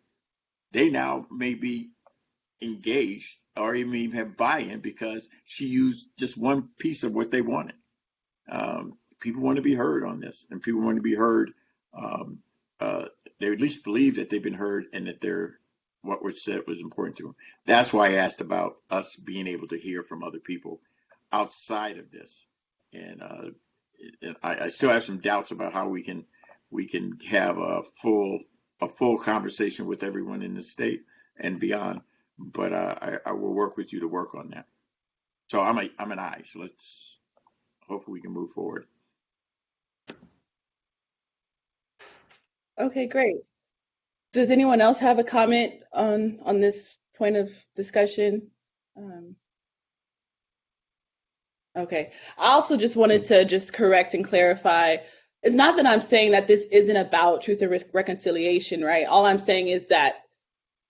they now may be engaged or even have buy-in because she used just one piece of what they wanted. People want to be heard on this, and people want to be heard. They at least believe that they've been heard and that what was said was important to them. That's why I asked about us being able to hear from other people outside of this. And I still have some doubts about how we can have a full conversation with everyone in the state and beyond. But I will work with you to work on that. So I'm an aye. So let's hopefully we can move forward. Okay, great. Does anyone else have a comment on this point of discussion? Okay. I also just wanted to just correct and clarify. It's not that I'm saying that this isn't about truth and reconciliation, right? All I'm saying is that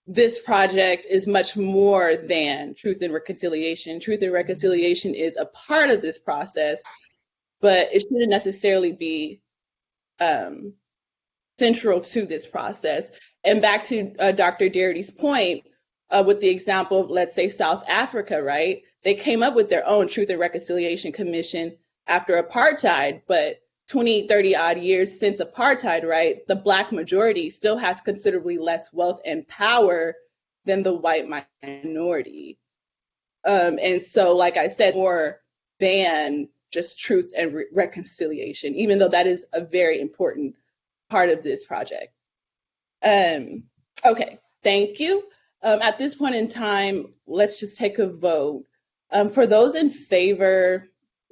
this project is much more than truth and reconciliation. Truth and reconciliation is a part of this process, but it shouldn't necessarily be central to this process. And back to Dr. Darity's point with the example of, let's say, South Africa, right? They came up with their own Truth and Reconciliation Commission after apartheid, but 20, 30 odd years since apartheid, right, the Black majority still has considerably less wealth and power than the white minority. And so, like I said, more than just truth and reconciliation, even though that is a very important part of this project. Okay, thank you. At this point in time, let's just take a vote. For those in favor,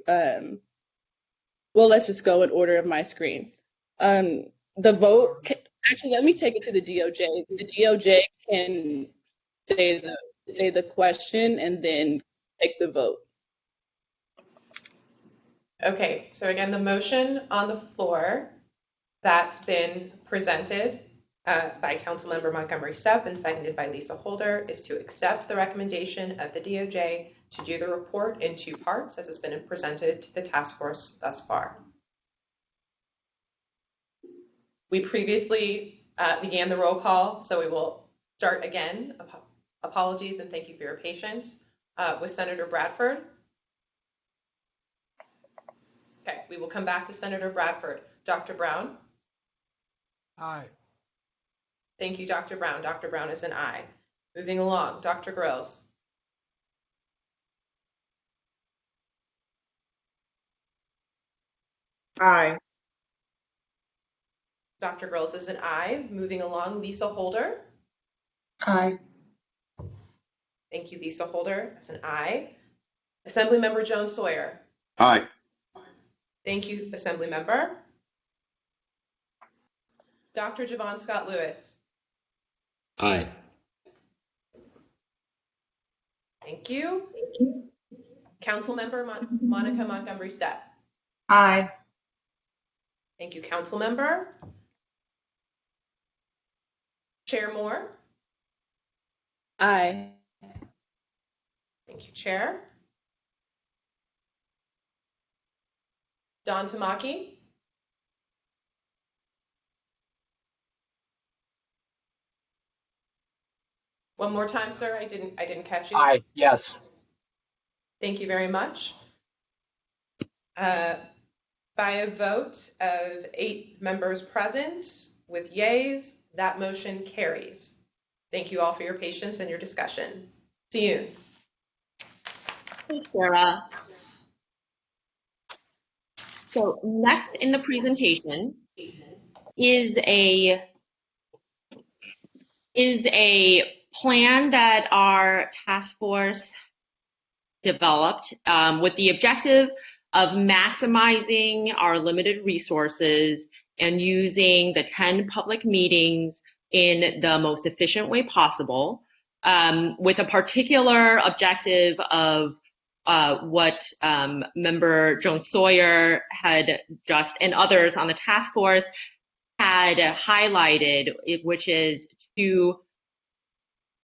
well, let's just go in order of my screen. The vote, actually, let me take it to the DOJ. The DOJ can say the question and then take the vote. Okay, so again, the motion on the floor that's been presented by Councilmember Montgomery Steppe and seconded by Lisa Holder is to accept the recommendation of the DOJ to do the report in two parts as has been presented to the task force thus far. We previously began the roll call, so we will start again. Apologies and thank you for your patience with Senator Bradford. Okay, we will come back to Senator Bradford. Dr. Brown? Aye. Thank you, Dr. Brown. Dr. Brown is an aye. Moving along, Dr. Grills. Aye. Dr. Grills is an aye. Moving along, Lisa Holder. Aye. Thank you, Lisa Holder. That's an aye. Assemblymember Jones Sawyer. Aye. Thank you, Assemblymember. Dr. Javon Scott Lewis. Aye. Thank you. Councilmember Monica Montgomery Stepp. Aye. Thank you, Councilmember. Chair Moore. Aye. Thank you, Chair. Don Tamaki. One more time, sir. I didn't catch you. Aye. Yes. Thank you very much. By a vote of 8 members present with yeas, that motion carries. Thank you all for your patience and your discussion. Siyun. Thanks, Sarah. So next in the presentation is a plan that our task force developed with the objective of maximizing our limited resources and using the 10 public meetings in the most efficient way possible, with a particular objective of what Member Jones Sawyer had just, and others on the task force had highlighted, which is to